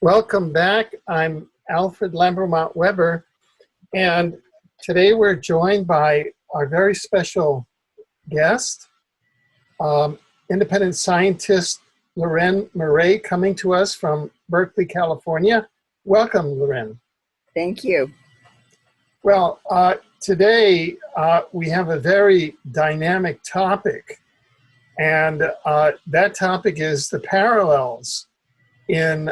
Welcome back. I'm Alfred Lambremont Webre, and today we're joined by our very special guest, independent scientist Leuren Moret, coming to us from Berkeley, California. Welcome, Leuren. Thank you. Well, today we have a very dynamic topic, and that topic is the parallels in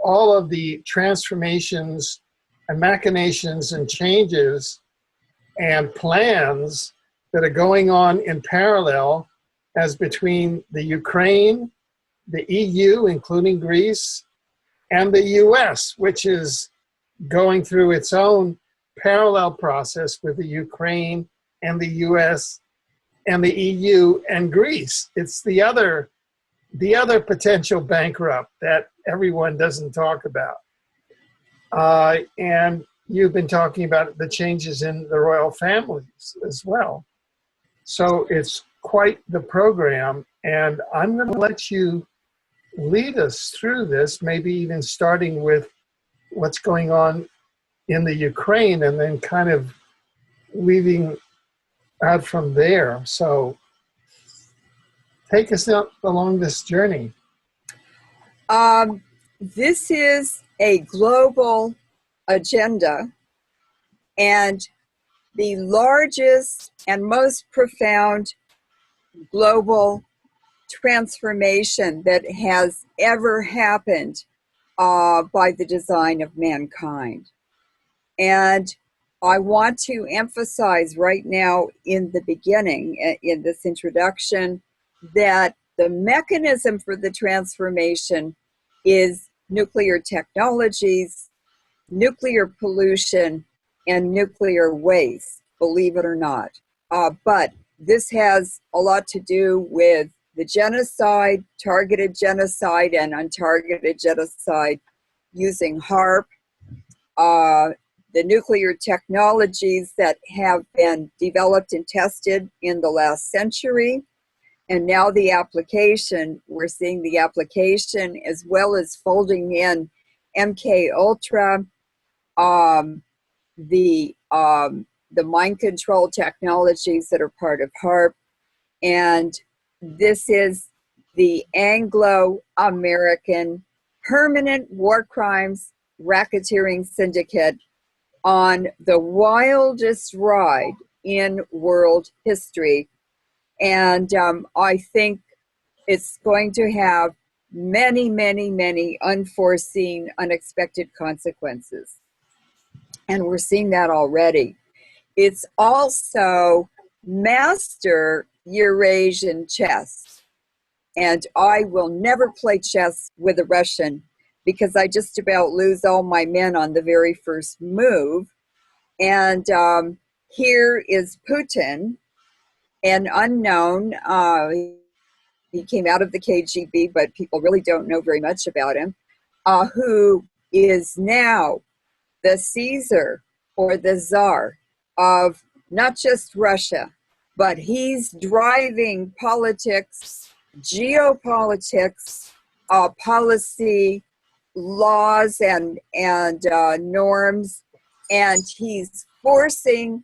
all of the transformations and machinations and changes and plans that are going on in parallel as between the Ukraine, the EU, including Greece, and the US, which is going through its own parallel process with the Ukraine and the US and the EU and Greece. It's the other potential bankrupt that everyone doesn't talk about. And you've been talking about the changes in the royal families as well. So it's quite the program, and I'm going to let you lead us through this, maybe even starting with what's going on in the Ukraine and then kind of weaving out from there. So take us along this journey. This is a global agenda, and the largest and most profound global transformation that has ever happened by the design of mankind. And I want to emphasize right now in the beginning, in this introduction, that the mechanism for the transformation is nuclear technologies, nuclear pollution, and nuclear waste, believe it or not. But this has a lot to do with the genocide, targeted genocide, and untargeted genocide using HAARP, the nuclear technologies that have been developed and tested in the last century. And now the application, we're seeing the application as well as folding in MK Ultra, the mind control technologies that are part of HAARP. And this is the Anglo-American permanent war crimes racketeering syndicate on the wildest ride in world history. And I think it's going to have many, many, many unforeseen, unexpected consequences. And we're seeing that already. It's also master Eurasian chess. And I will never play chess with a Russian because I just about lose all my men on the very first move. And here is Putin, an unknown. He came out of the KGB, but people really don't know very much about him, who is now the Caesar or the Tsar of not just Russia, but he's driving politics, geopolitics, policy, laws, and norms, and he's forcing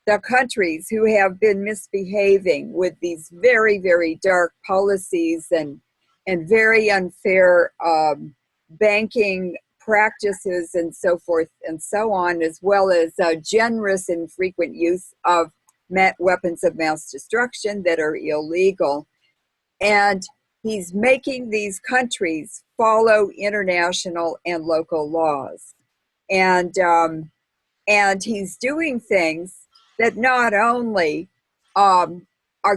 the countries who have been misbehaving with these very, very dark policies and very unfair banking practices and so forth and so on, as well as generous and frequent use of weapons of mass destruction that are illegal. And he's making these countries follow international and local laws. And he's doing things that not only are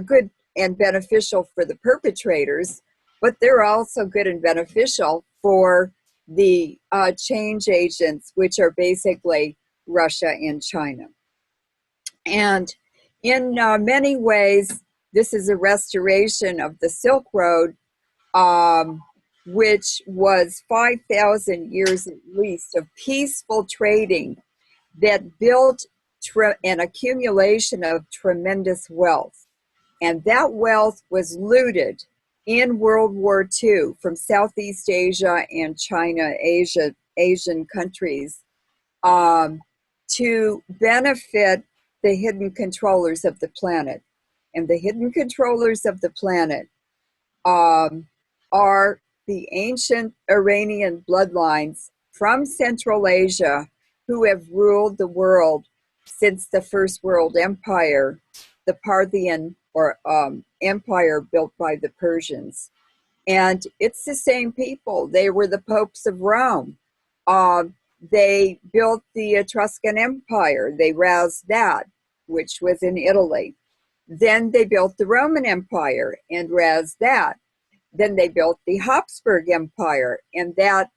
good and beneficial for the perpetrators, but they're also good and beneficial for the change agents, which are basically Russia and China. And in many ways, this is a restoration of the Silk Road, which was 5,000 years at least of peaceful trading that built an accumulation of tremendous wealth. And that wealth was looted in World War II from Southeast Asia and China, Asian countries, to benefit the hidden controllers of the planet. And the hidden controllers of the planet are the ancient Iranian bloodlines from Central Asia who have ruled the world since the First World Empire, the Parthian or empire built by the Persians. And it's the same people. They were the popes of Rome. They built the Etruscan Empire. They razed that, which was in Italy. Then they built the Roman Empire and razed that. Then they built the Habsburg Empire, and that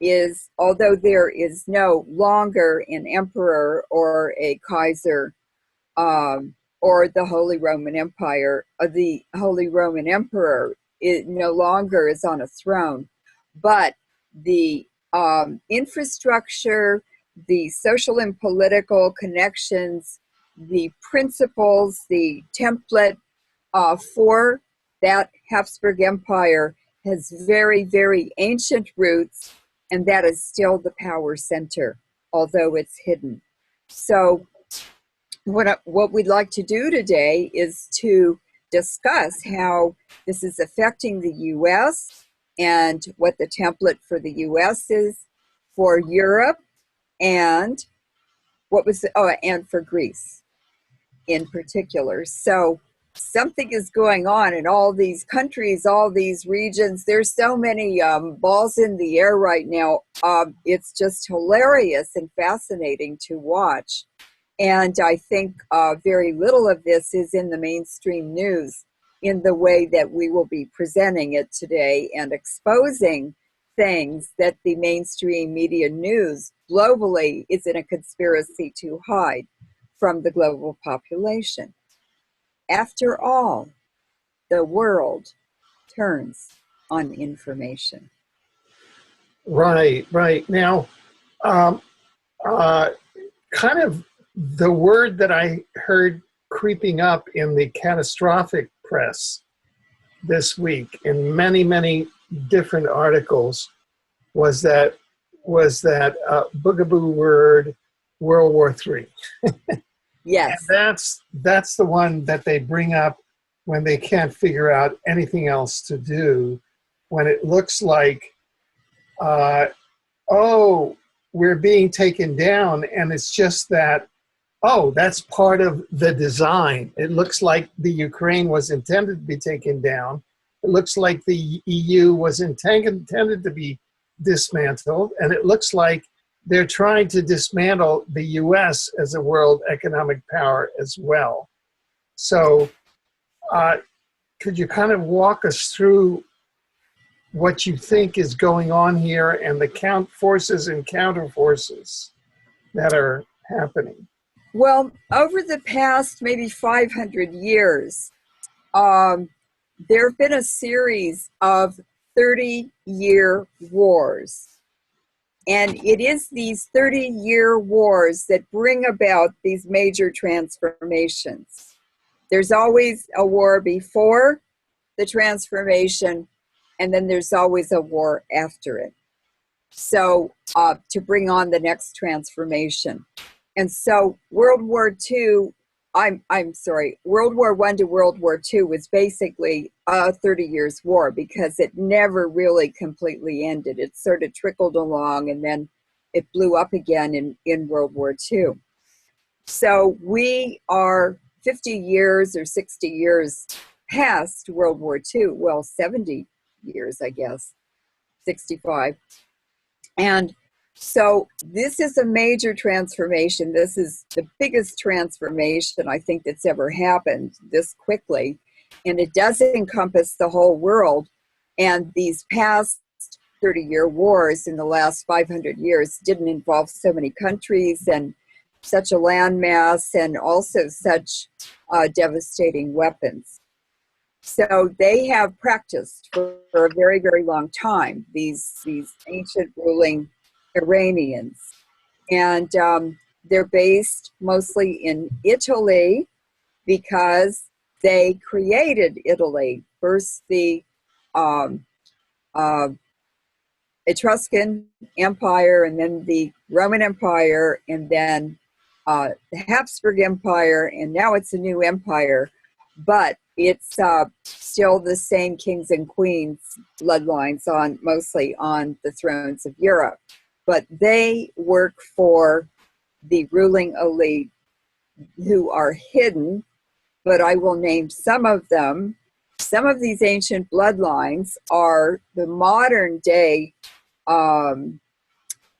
is, although there is no longer an emperor or a Kaiser or the Holy Roman Empire, the Holy Roman Emperor, it no longer is on a throne, but the infrastructure, the social and political connections, the principles, the template for that Habsburg Empire has very, very ancient roots, and that is still the power center, although it's hidden. So what we'd like to do today is to discuss how this is affecting the U.S. and what the template for the U.S. is, for Europe, and and for Greece in particular. So something is going on in all these countries, all these regions. There's so many balls in the air right now. It's just hilarious and fascinating to watch. And I think very little of this is in the mainstream news in the way that we will be presenting it today and exposing things that the mainstream media news globally is in a conspiracy to hide from the global population. After all, the world turns on information. Right. Now, kind of the word that I heard creeping up in the catastrophic press this week in many, many different articles was that boogaboo word, World War III. Yes. And that's the one that they bring up when they can't figure out anything else to do, when it looks like, we're being taken down, and it's just that, that's part of the design. It looks like the Ukraine was intended to be taken down. It looks like the EU was intended to be dismantled, and it looks like they're trying to dismantle the U.S. as a world economic power as well. So could you kind of walk us through what you think is going on here and the forces and counter forces that are happening? Well, over the past maybe 500 years, there have been a series of 30-year wars. And it is these 30-year wars that bring about these major transformations. There's always a war before the transformation, and then there's always a war after it. So to bring on the next transformation. And so World War II, World War I to World War II was basically a 30 years war because it never really completely ended. It sort of trickled along and then it blew up again in World War II. So we are 50 years or 60 years past World War II. Well, 70 years, I guess, 65. And so this is a major transformation. This is the biggest transformation I think that's ever happened this quickly. And it does encompass the whole world. And these past 30-year wars in the last 500 years didn't involve so many countries and such a landmass and also such devastating weapons. So they have practiced for a very, very long time, these ancient ruling Iranians. And they're based mostly in Italy because they created Italy. First, the uh, Etruscan Empire, and then the Roman Empire, and then the Habsburg Empire, and now it's a new empire, but it's still the same kings and queens bloodlines mostly on the thrones of Europe. But they work for the ruling elite who are hidden, but I will name some of them. Some of these ancient bloodlines are the modern day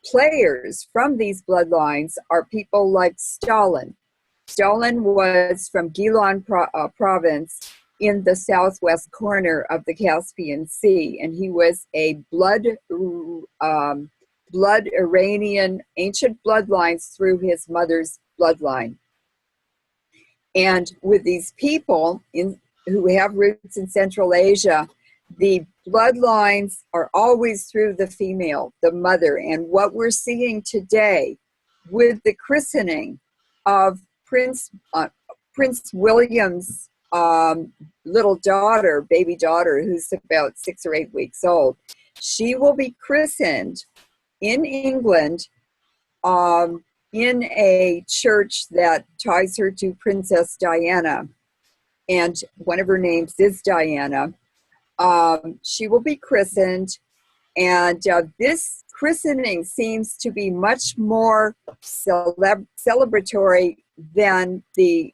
players from these bloodlines are people like Stalin. Stalin was from Gilan province in the southwest corner of the Caspian Sea, and he was a blood Iranian, ancient bloodlines through his mother's bloodline. And with these people who have roots in Central Asia, the bloodlines are always through the female, the mother. And what we're seeing today with the christening of Prince William's little daughter, baby daughter, who's about 6 or 8 weeks old, she will be christened in England in a church that ties her to Princess Diana. And one of her names is Diana. She will be christened, and this christening seems to be much more celebratory than the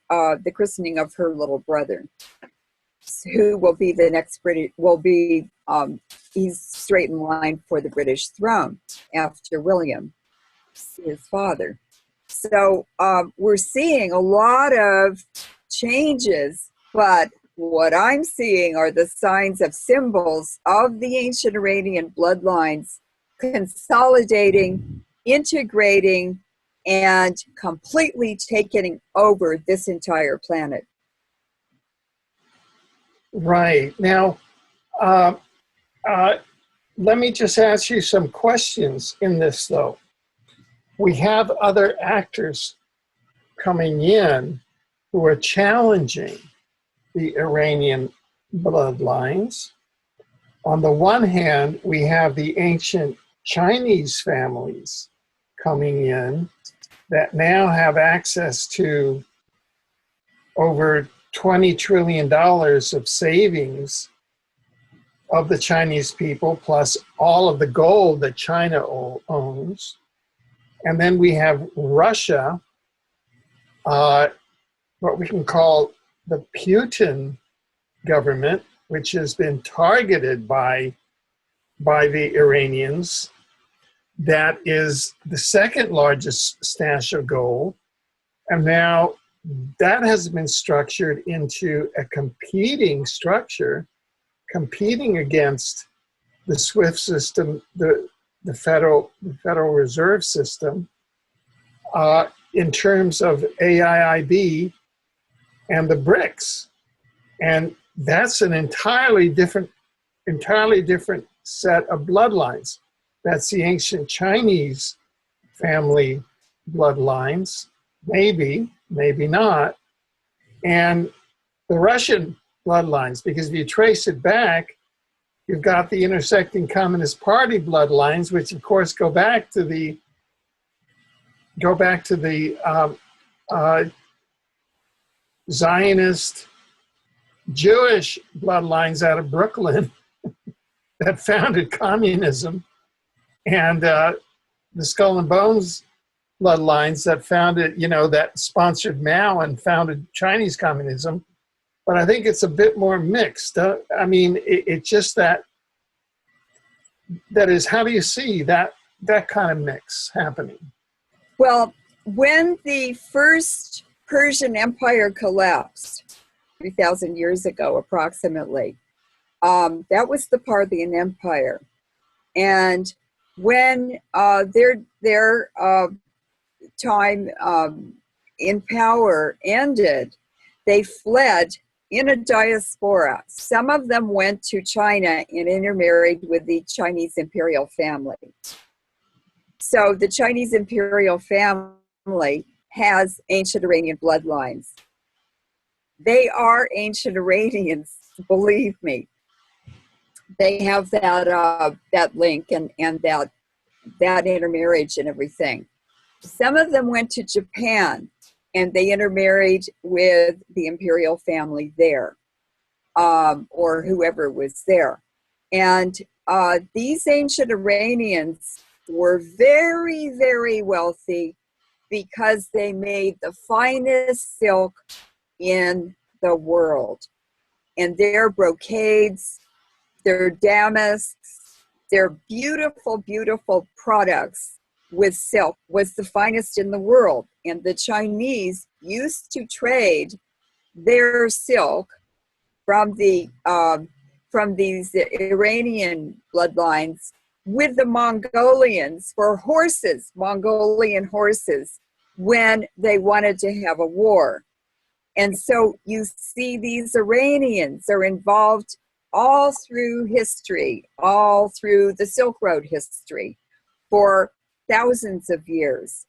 christening of her little brother, who will be the next British. He's straight in line for the British throne after William, his father. So we're seeing a lot of changes, but what I'm seeing are the signs of symbols of the ancient Iranian bloodlines consolidating, integrating, and completely taking over this entire planet. Right. Now, let me just ask you some questions in this, though. We have other actors coming in who are challenging the Iranian bloodlines. On the one hand, we have the ancient Chinese families coming in that now have access to over $20 trillion of savings of the Chinese people, plus all of the gold that China owns. And then we have Russia, what we can call the Putin government, which has been targeted by the Iranians. That is the second largest stash of gold. And now that has been structured into a competing structure, competing against the SWIFT system, the Federal Reserve System, in terms of AIIB and the BRICS. And that's an entirely different set of bloodlines. That's the ancient Chinese family bloodlines, maybe not, and the Russian bloodlines, because if you trace it back, you've got the intersecting Communist Party bloodlines, which of course go back to the Zionist Jewish bloodlines out of Brooklyn that founded communism, and the Skull and Bones bloodlines that founded, that sponsored Mao and founded Chinese communism. But I think it's a bit more mixed. I mean, it's just that is, how do you see that kind of mix happening? Well, when the first Persian Empire collapsed 3,000 years ago, approximately, that was the Parthian Empire. And when their time in power ended, they fled in a diaspora. Some of them went to China and intermarried with the Chinese imperial family. So the Chinese imperial family has ancient Iranian bloodlines. They are ancient Iranians, believe me. they have that link and that intermarriage and everything. Some of them went to Japan, and they intermarried with the imperial family there, or whoever was there. And these ancient Iranians were very, very wealthy because they made the finest silk in the world. And their brocades, their damasks, their beautiful, beautiful products with silk was the finest in the world. And the Chinese used to trade their silk from these Iranian bloodlines with the Mongolians for horses, Mongolian horses, when they wanted to have a war. And so you see these Iranians are involved all through history, all through the Silk Road history for thousands of years.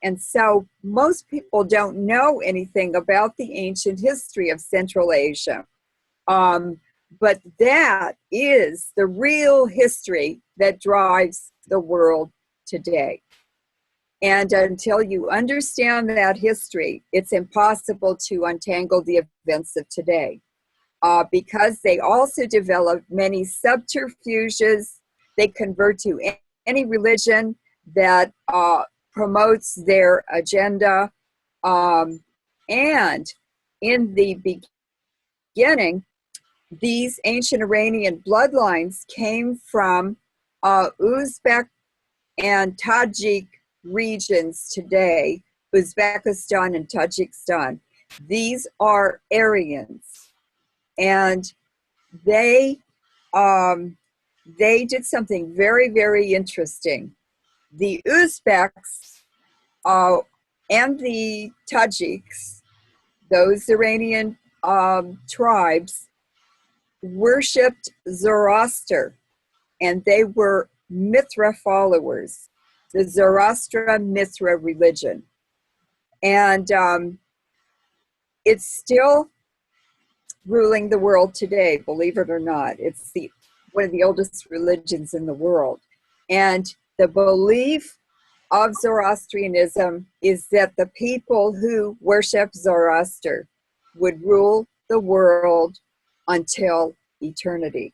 And so most people don't know anything about the ancient history of Central Asia. But that is the real history that drives the world today. And until you understand that history, it's impossible to untangle the events of today. Because they also develop many subterfuges. They convert to any religion that promotes their agenda. And in the beginning, these ancient Iranian bloodlines came from Uzbek and Tajik regions today, Uzbekistan and Tajikistan. These are Aryans, and they did something very, very interesting. The Uzbeks and the Tajiks, those Iranian tribes, worshipped Zoroaster, and they were Mithra followers, the Zoroastrian Mithra religion. And it's still ruling the world today, believe it or not. It's one of the oldest religions in the world. And the belief of Zoroastrianism is that the people who worship Zoroaster would rule the world until eternity.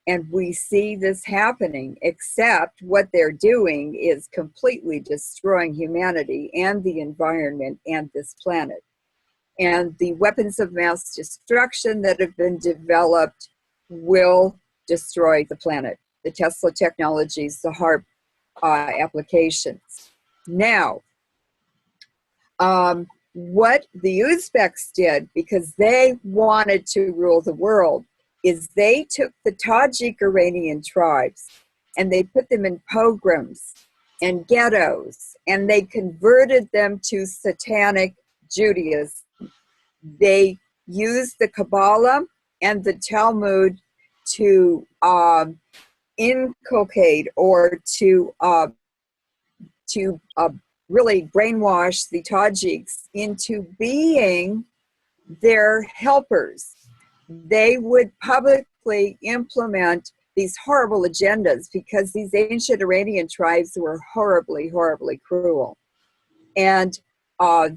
And we see this happening, except what they're doing is completely destroying humanity and the environment and this planet. And the weapons of mass destruction that have been developed will destroy the planet. The Tesla technologies, the HARP applications. Now, what the Uzbeks did, because they wanted to rule the world, is they took the Tajik Iranian tribes and they put them in pogroms and ghettos, and they converted them to satanic Judaism. They used the Kabbalah and the Talmud to inculcate or to really brainwash the Tajiks into being their helpers. They would publicly implement these horrible agendas because these ancient Iranian tribes were horribly, horribly cruel. And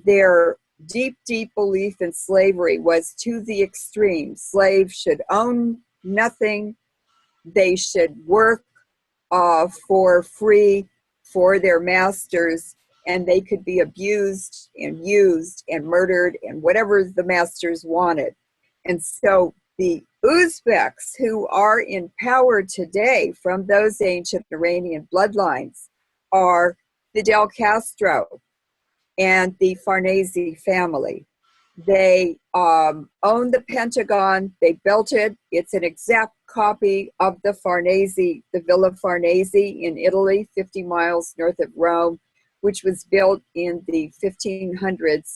their deep, deep belief in slavery was to the extreme. Slaves should own nothing. They should work for free for their masters, and they could be abused and used and murdered and whatever the masters wanted. And so the Uzbeks who are in power today from those ancient Iranian bloodlines are Fidel Castro and the Farnese family. They own the Pentagon. They built it. It's an exact copy of the Farnese, the Villa Farnese in Italy, 50 miles north of Rome, which was built in the 1500s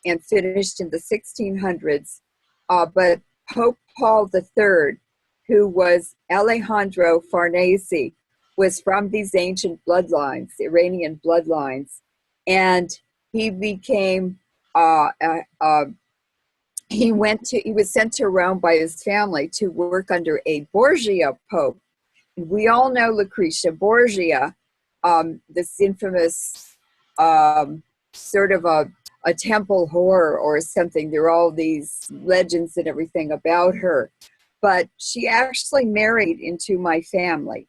and finished in the 1600s. But Pope Paul III, who was Alejandro Farnese, was from these ancient bloodlines, Iranian bloodlines, and he became he was sent to Rome by his family to work under a Borgia pope. We all know Lucretia Borgia, this infamous sort of a temple whore or something. There are all these legends and everything about her. But she actually married into my family.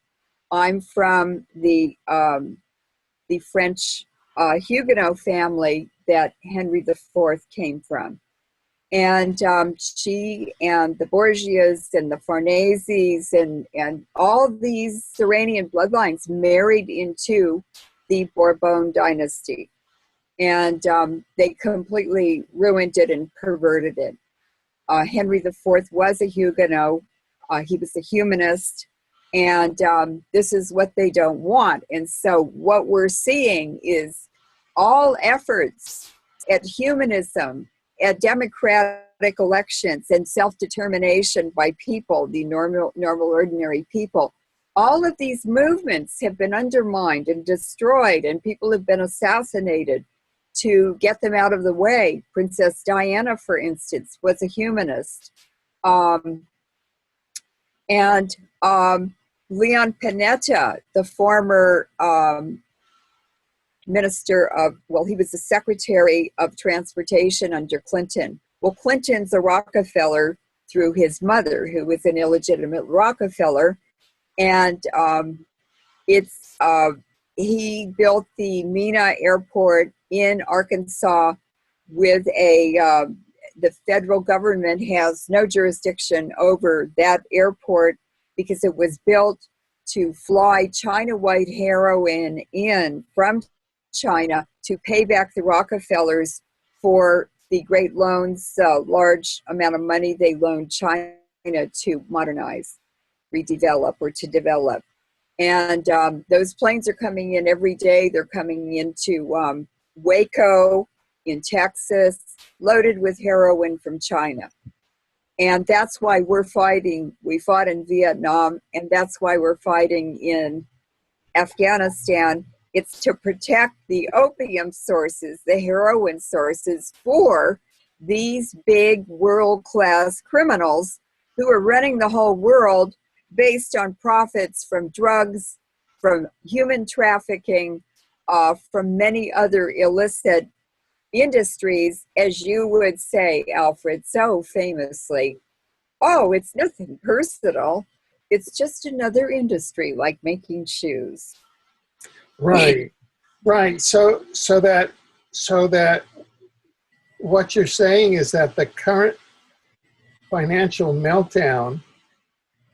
I'm from the French Huguenot family that Henry IV came from. And she and the Borgias and the Farneses and all these Iranian bloodlines married into the Bourbon dynasty. And they completely ruined it and perverted it. Henry IV was a Huguenot. He was a humanist. And this is what they don't want. And so what we're seeing is all efforts at humanism, at democratic elections and self-determination by people, the normal, ordinary people. All of these movements have been undermined and destroyed, and people have been assassinated to get them out of the way. Princess Diana, for instance, was a humanist. Leon Panetta, the former minister of, well, he was the Secretary of Transportation under Clinton. Well, Clinton's a Rockefeller through his mother, who was an illegitimate Rockefeller. And he built the Mena Airport in Arkansas with the federal government has no jurisdiction over that airport because it was built to fly China white heroin in from China to pay back the Rockefellers for the great loans, large amount of money they loaned China to modernize, redevelop, or to develop. And those planes are coming in every day. They're coming into Waco in Texas, loaded with heroin from China. And that's why we're fighting. We fought in Vietnam, and that's why we're fighting in Afghanistan. It's to protect the opium sources, the heroin sources for these big world-class criminals who are running the whole world based on profits from drugs, from human trafficking, from many other illicit industries, as you would say, Alfred, so famously. Oh, it's nothing personal. It's just another industry like making shoes. Right, right. So that what you're saying is that the current financial meltdown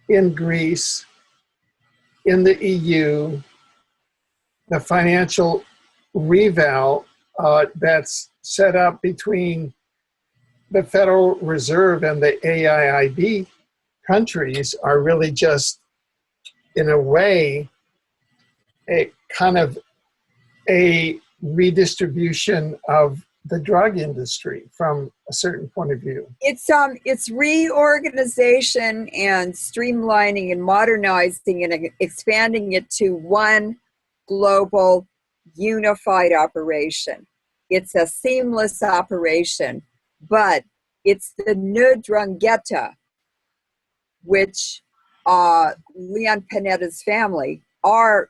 in Greece, in the EU, the financial reval that's set up between the Federal Reserve and the AIIB countries are really just, in a way, a kind of a redistribution of the drug industry from a certain point of view. It's reorganization and streamlining and modernizing and expanding it to one global unified operation. It's a seamless operation, but it's the Ndrangheta, which Leon Panetta's family are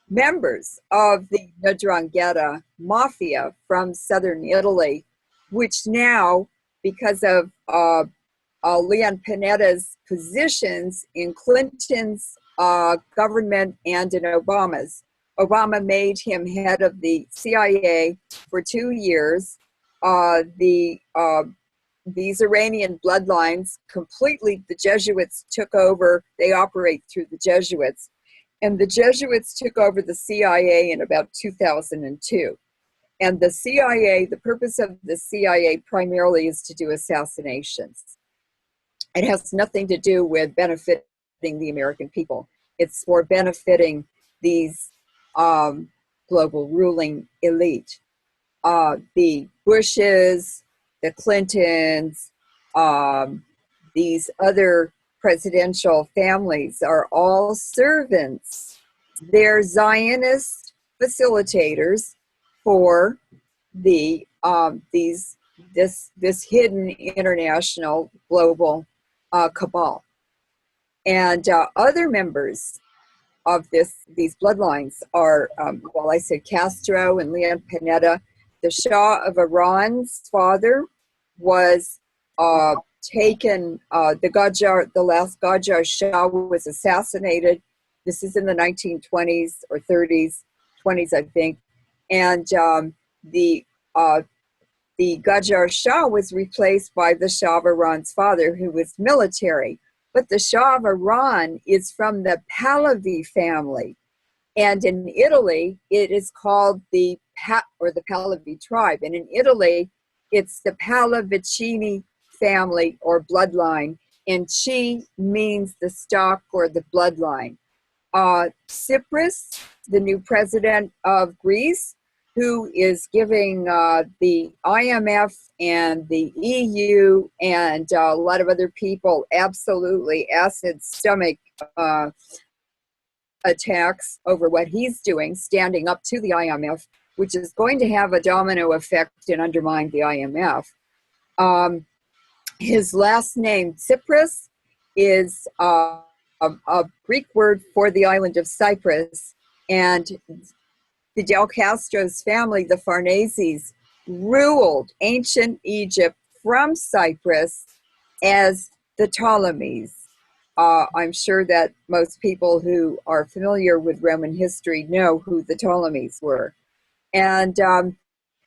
members of the Ndrangheta mafia from southern Italy, which now, because of Leon Panetta's positions in Clinton's government and in Obama's, Obama made him head of the CIA for 2 years. These Iranian bloodlines completely, the Jesuits took over. They operate through the Jesuits. And the Jesuits took over the CIA in about 2002. And the CIA, the purpose of the CIA primarily is to do assassinations. It has nothing to do with benefiting the American people. It's for benefiting these global ruling elite. The Bushes, the Clintons, these other presidential families are all servants. They're Zionist facilitators for the these this hidden international global cabal. And other members of these bloodlines are, well, I said Castro and Leon Panetta. The Shah of Iran's father was taken, the last Qajar Shah was assassinated. This is in the 1920s or 30s, 20s, I think. And the Qajar Shah was replaced by the Shah of Iran's father, who was military. But the Shah of Iran is from the Pahlavi family. And in Italy, it is called the Pahlavi tribe. And in Italy, it's the Pallavicini family or bloodline. And Chi means the stock or the bloodline. Tsipras, the new president of Greece, who is giving the IMF and the EU and a lot of other people absolutely acid stomach attacks over what he's doing, standing up to the IMF, which is going to have a domino effect and undermine the IMF. His last name, Tsipras, is a Greek word for the island of Cyprus, and Fidel Castro's family, the Farneses, ruled ancient Egypt from Cyprus as the Ptolemies. I'm sure that most people who are familiar with Roman history know who the Ptolemies were. And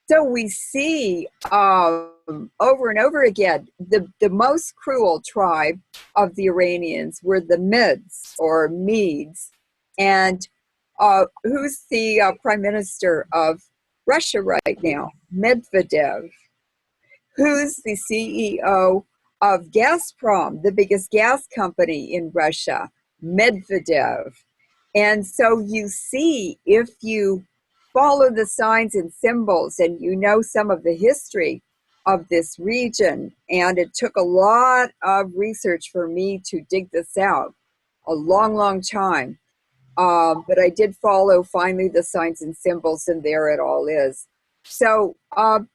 so we see over and over again, the most cruel tribe of the Iranians were the Medes or Medes. And who's the prime minister of Russia right now? Medvedev. Who's the CEO of Gazprom, the biggest gas company in Russia? Medvedev. And so you see, if you follow the signs and symbols and you know some of the history of this region, and it took a lot of research for me to dig this out, a long, long time. But I did follow finally the signs and symbols, and there it all is. So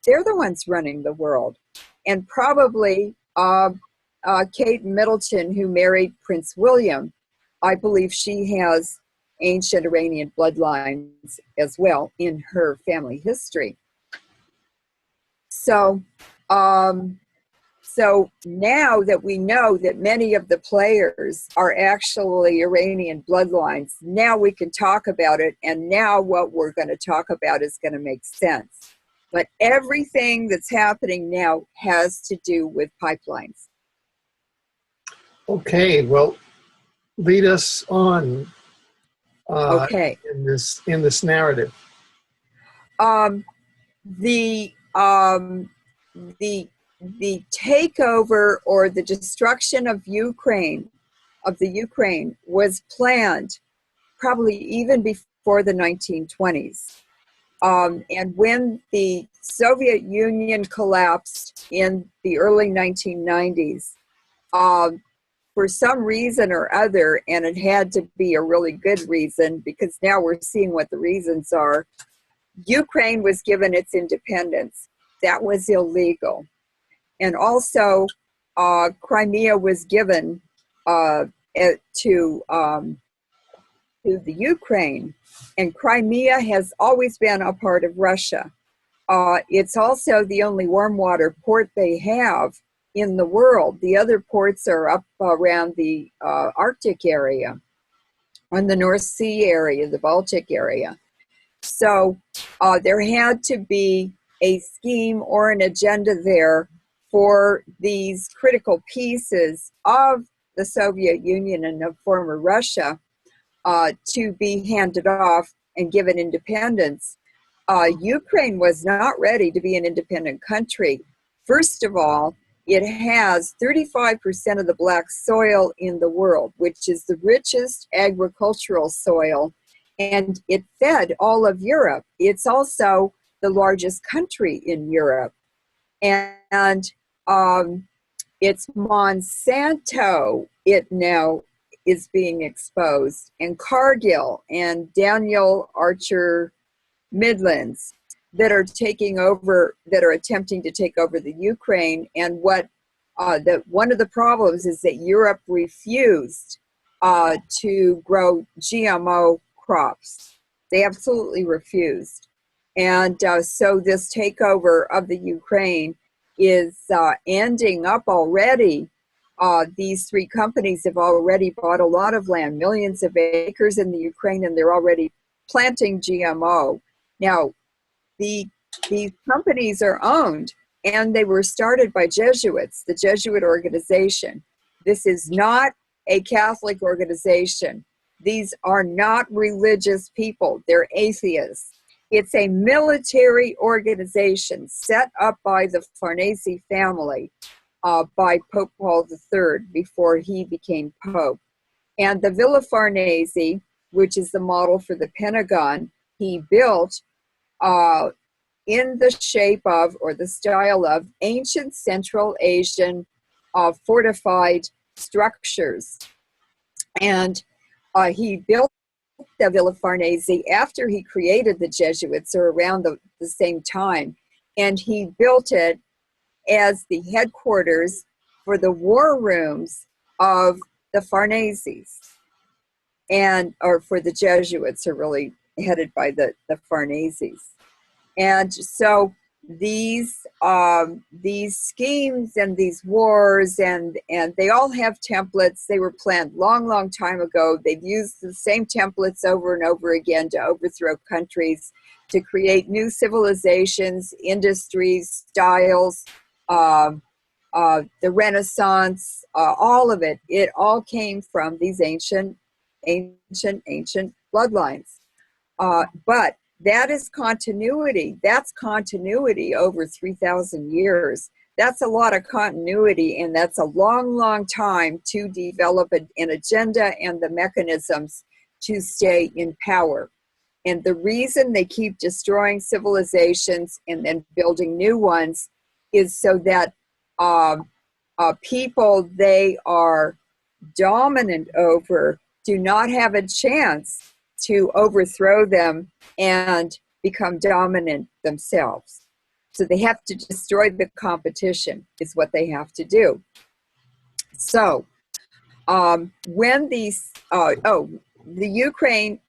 they're the ones running the world. And probably Kate Middleton, who married Prince William, I believe she has ancient Iranian bloodlines as well in her family history. So, so now that we know that many of the players are actually Iranian bloodlines, now we can talk about it, and now what we're going to talk about is going to make sense. But everything that's happening now has to do with pipelines. Okay, well, lead us on Okay. in this narrative. The takeover or the destruction of Ukraine, was planned probably even before the 1920s. And when the Soviet Union collapsed in the early 1990s, for some reason or other, and it had to be a really good reason, because now we're seeing what the reasons are, Ukraine was given its independence. That was illegal. And also, Crimea was given to the Ukraine. And Crimea has always been a part of Russia. It's also the only warm water port they have in the world. The other ports are up around the Arctic area, on the North Sea area, the Baltic area. So there had to be a scheme or an agenda there for these critical pieces of the Soviet Union and of former Russia to be handed off and given independence. Ukraine was not ready to be an independent country. First of all, it has 35% of the black soil in the world, which is the richest agricultural soil, and it fed all of Europe. It's also the largest country in Europe. And it's Monsanto, it now is being exposed, and Cargill and Daniel Archer Midlands. that are taking over, that are attempting to take over the Ukraine. And one of the problems is that Europe refused to grow GMO crops. They absolutely refused. And so this takeover of the Ukraine is ending up already. These three companies have already bought a lot of land, millions of acres in the Ukraine, and they're already planting GMO. Now, these companies are owned, and they were started by Jesuits, the Jesuit organization. This is not a Catholic organization. These are not religious people. They're atheists. It's a military organization set up by the Farnese family, by Pope Paul III before he became Pope. And the Villa Farnese, which is the model for the Pentagon, he built in the shape of, or the style of, ancient Central Asian fortified structures. And he built the Villa Farnese after he created the Jesuits, or around the same time. And he built it as the headquarters for the war rooms of the Farneses, or for the Jesuits, are really headed by the Farneses. And so these schemes and these wars, and they all have templates. They were planned long time ago. They've used the same templates over and over again to overthrow countries, to create new civilizations, industries, styles, the Renaissance, all of it. It all came from these ancient bloodlines. But that is continuity. That's continuity over 3,000 years. That's a lot of continuity, and that's a long time to develop an agenda and the mechanisms to stay in power. And the reason they keep destroying civilizations and then building new ones is so that people they are dominant over do not have a chance to overthrow them and become dominant themselves. So they have to destroy the competition, is what they have to do. So when the Ukraine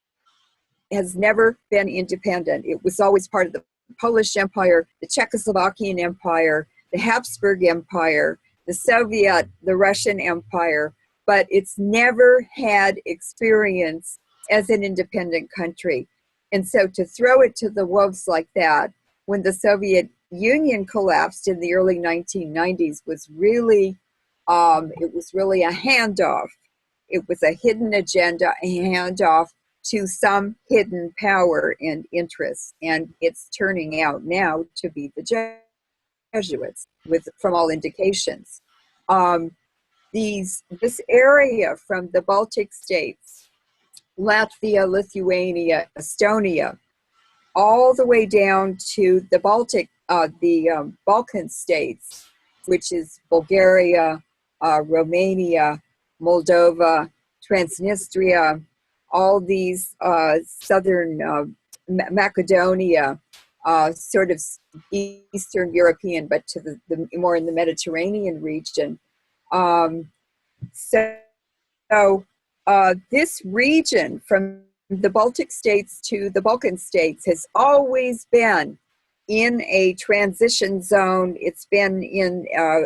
has never been independent. It was always part of the Polish Empire, the Czechoslovakian Empire, the Habsburg Empire, the Soviet, the Russian Empire, but it's never had experience as an independent country. And so to throw it to the wolves like that, when the Soviet Union collapsed in the early 1990s, was really, it was really a handoff. It was a hidden agenda, a handoff to some hidden power and interest. And it's turning out now to be the Jesuits, from all indications. This area from the Baltic states, Latvia, Lithuania, Estonia, all the way down to the Balkan states, which is Bulgaria, Romania, Moldova, Transnistria, all these southern Macedonia, sort of Eastern European, but to the more in the Mediterranean region. So this region from the Baltic states to the Balkan states has always been in a transition zone. It's been in a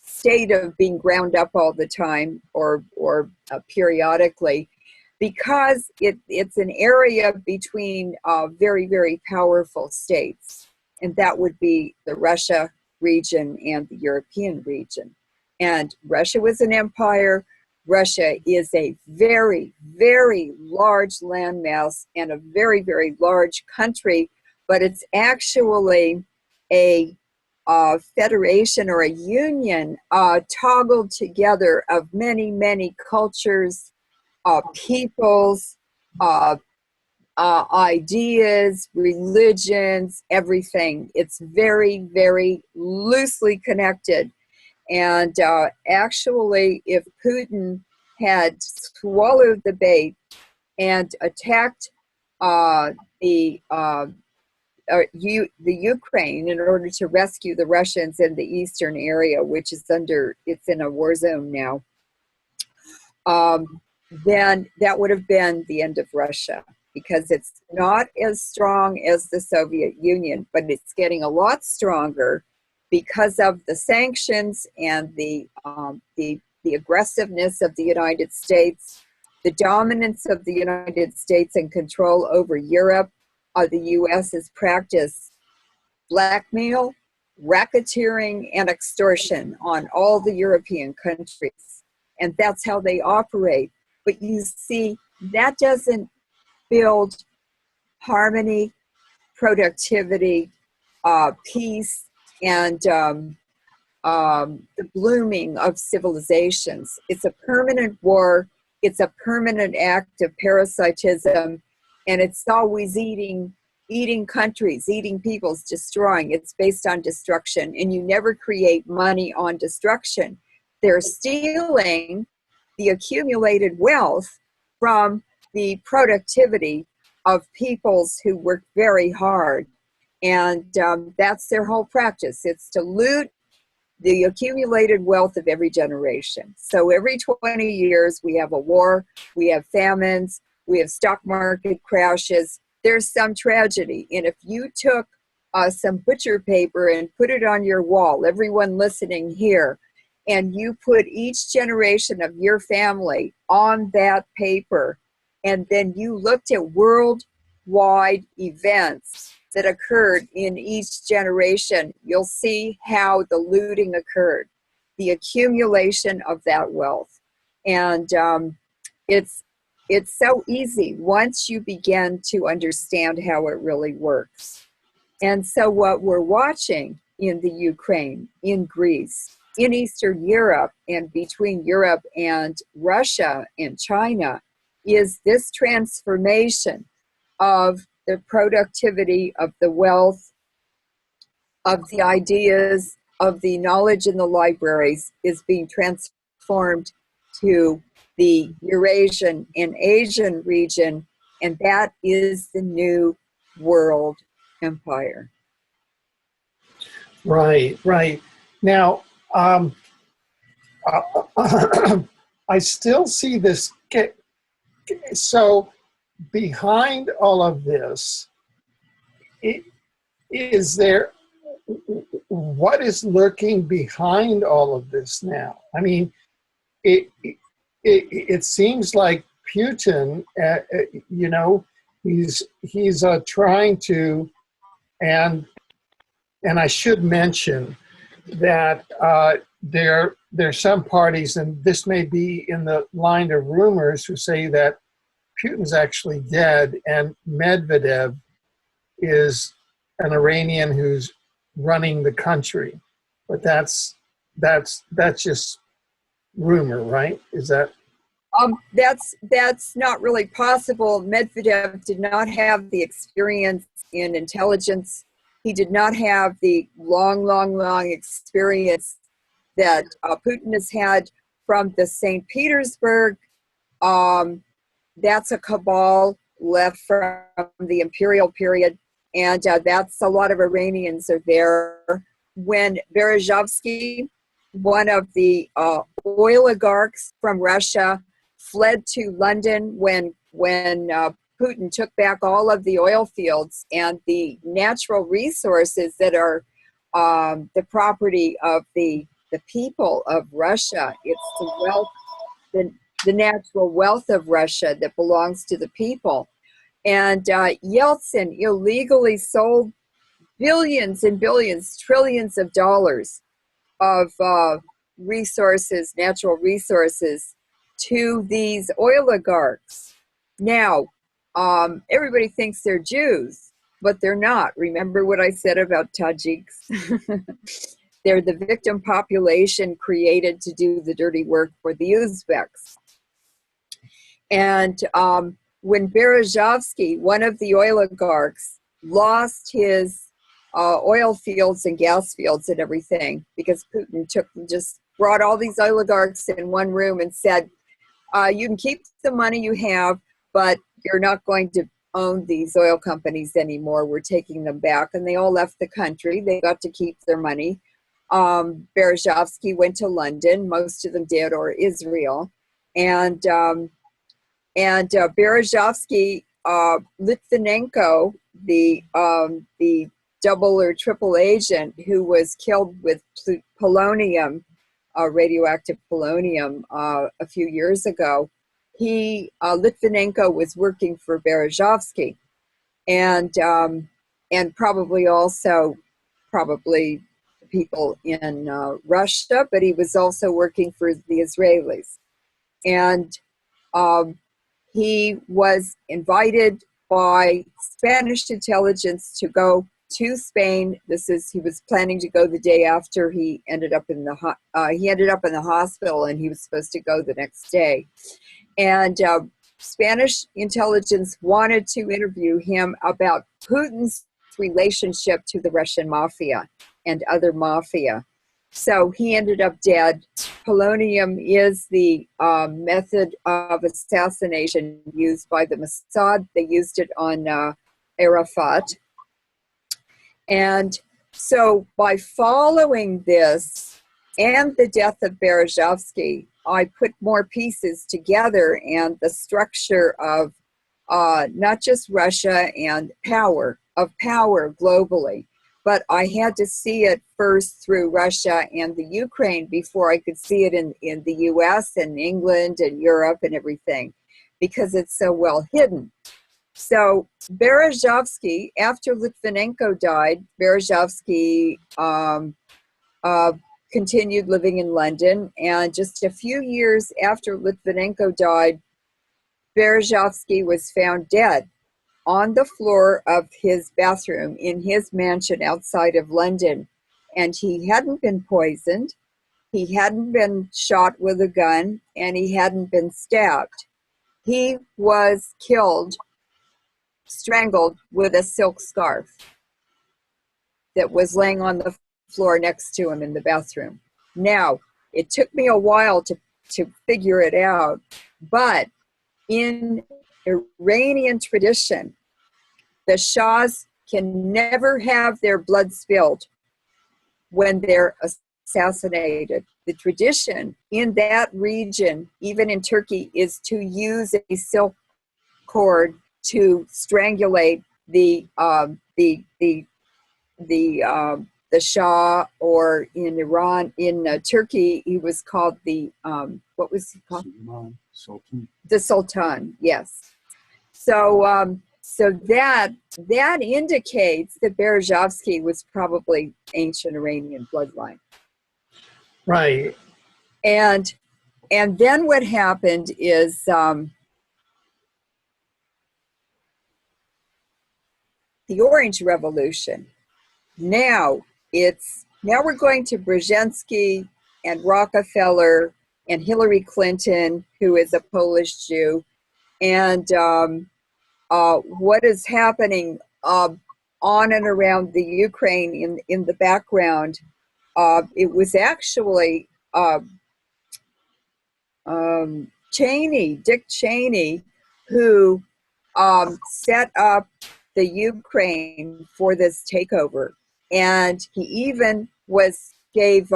state of being ground up all the time, or periodically, because it's an area between very, very powerful states, and that would be the Russia region and the European region. And Russia was an empire. Russia is a very, very large landmass and a very, very large country, but it's actually a federation or a union toggled together of many, many cultures, peoples, ideas, religions, everything. It's very, very loosely connected. And actually, if Putin had swallowed the bait and attacked the the Ukraine in order to rescue the Russians in the eastern area, which is it's in a war zone now, then that would have been the end of Russia, because it's not as strong as the Soviet Union, but it's getting a lot stronger because of the sanctions and the aggressiveness of the United States, the dominance of the United States and control over Europe. The U.S. has practiced blackmail, racketeering, and extortion on all the European countries. And that's how they operate. But you see, that doesn't build harmony, productivity, peace, and the blooming of civilizations. It's a permanent war. It's a permanent act of parasitism, and it's always eating countries, eating peoples, destroying. It's based on destruction, and you never create money on destruction. They're stealing the accumulated wealth from the productivity of peoples who work very hard. And that's their whole practice. It's to loot the accumulated wealth of every generation. So every 20 years, we have a war, we have famines, we have stock market crashes. There's some tragedy. And if you took some butcher paper and put it on your wall, everyone listening here, and you put each generation of your family on that paper, and then you looked at worldwide events that occurred in each generation, you'll see how the looting occurred, the accumulation of that wealth. And it's so easy once you begin to understand how it really works. And so what we're watching in the Ukraine, in Greece, in Eastern Europe, and between Europe and Russia and China is this transformation of the productivity, of the wealth, of the ideas, of the knowledge in the libraries is being transformed to the Eurasian and Asian region, and that is the new world empire. Right, right. Now, I still see this. So behind all of this, what is lurking behind all of this now? I mean, it seems like Putin, he's trying to, and I should mention that there's some parties, and this may be in the line of rumors, who say that Putin's actually dead and Medvedev is an Iranian who's running the country. But that's just rumor, right? Is that? That's not really possible. Medvedev did not have the experience in intelligence. He did not have the long experience that Putin has had from the St. Petersburg. That's a cabal left from the imperial period, and that's a lot of Iranians are there. When Berezovsky, one of the oligarchs from Russia, fled to London when Putin took back all of the oil fields and the natural resources that are the property of the people of Russia. It's the wealth, the natural wealth of Russia that belongs to the people. And Yeltsin illegally sold billions and billions, trillions of dollars of resources, natural resources, to these oligarchs. Now, everybody thinks they're Jews, but they're not. Remember what I said about Tajiks? They're the victim population created to do the dirty work for the Uzbeks. And when Berezovsky, one of the oligarchs, lost his oil fields and gas fields and everything, because Putin just brought all these oligarchs in one room and said, you can keep the money you have, but you're not going to owned these oil companies anymore were taking them back, and they all left the country. They got to keep their money. Berezovsky went to London, most of them did, or Israel. And Berezovsky, Litvinenko, the double or triple agent who was killed with polonium, radioactive polonium, a few years ago, Litvinenko was working for Berezovsky, and probably also people in Russia, but he was also working for the Israelis. And he was invited by Spanish intelligence to go to Spain. He was planning to go the day after he ended up in the hospital, and he was supposed to go the next day. And Spanish intelligence wanted to interview him about Putin's relationship to the Russian mafia and other mafia. So he ended up dead. Polonium is the method of assassination used by the Mossad. They used it on Arafat. And so by following this and the death of Berezovsky, I put more pieces together, and the structure of not just Russia and power globally, but I had to see it first through Russia and the Ukraine before I could see it in the US and England and Europe and everything, because it's so well hidden. So Berezovsky, after Litvinenko died, Berezovsky continued living in London, and just a few years after Litvinenko died, Berezovsky was found dead on the floor of his bathroom in his mansion outside of London. And he hadn't been poisoned, he hadn't been shot with a gun, and he hadn't been stabbed. He was killed, strangled with a silk scarf that was laying on the floor next to him in the bathroom. Now, it took me a while to figure it out, but in Iranian tradition, the Shahs can never have their blood spilled when they're assassinated. The tradition in that region, even in Turkey, is to use a silk cord to strangulate the Shah, or in Iran, in Turkey, he was called what was he called? Sultan. The Sultan, yes. So that indicates that Berezovsky was probably ancient Iranian bloodline. Right. And then what happened is the Orange Revolution. Now we're going to Brzezinski and Rockefeller and Hillary Clinton, who is a Polish Jew, and what is happening on and around the Ukraine in the background. It was actually Dick Cheney, who set up the Ukraine for this takeover. And he even gave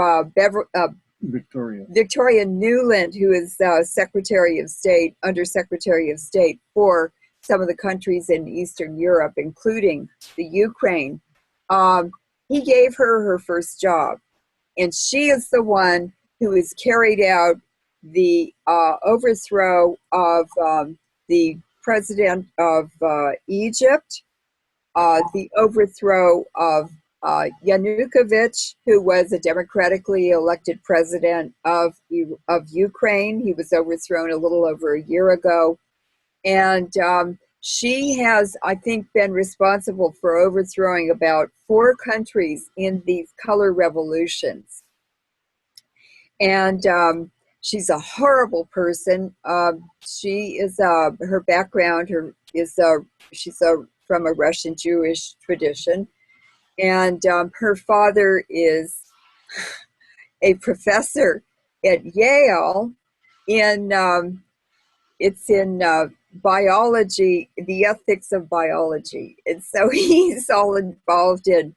Victoria Nuland, who is Secretary of State, Undersecretary of State for some of the countries in Eastern Europe, including the Ukraine. He gave her first job, and she is the one who has carried out the overthrow of the president of Egypt, the overthrow of Yanukovych, who was a democratically elected president of Ukraine. He was overthrown a little over a year ago. And she has, I think, been responsible for overthrowing about 4 countries in these color revolutions. And she's a horrible person. She is, her background she's from a Russian Jewish tradition. And her father is a professor at Yale it's in biology, the ethics of biology. And so he's all involved in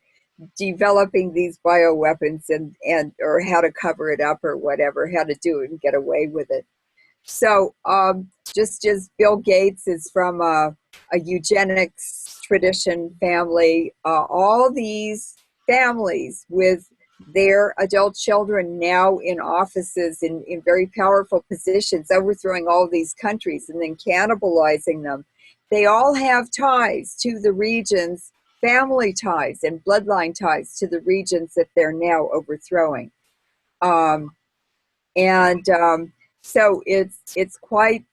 developing these bioweapons and or how to cover it up or whatever, how to do it and get away with it. So just as Bill Gates is from a eugenics tradition family, all these families with their adult children now in offices in very powerful positions, overthrowing all these countries and then cannibalizing them, they all have ties to the regions, family ties and bloodline ties to the regions that they're now overthrowing. So it's quite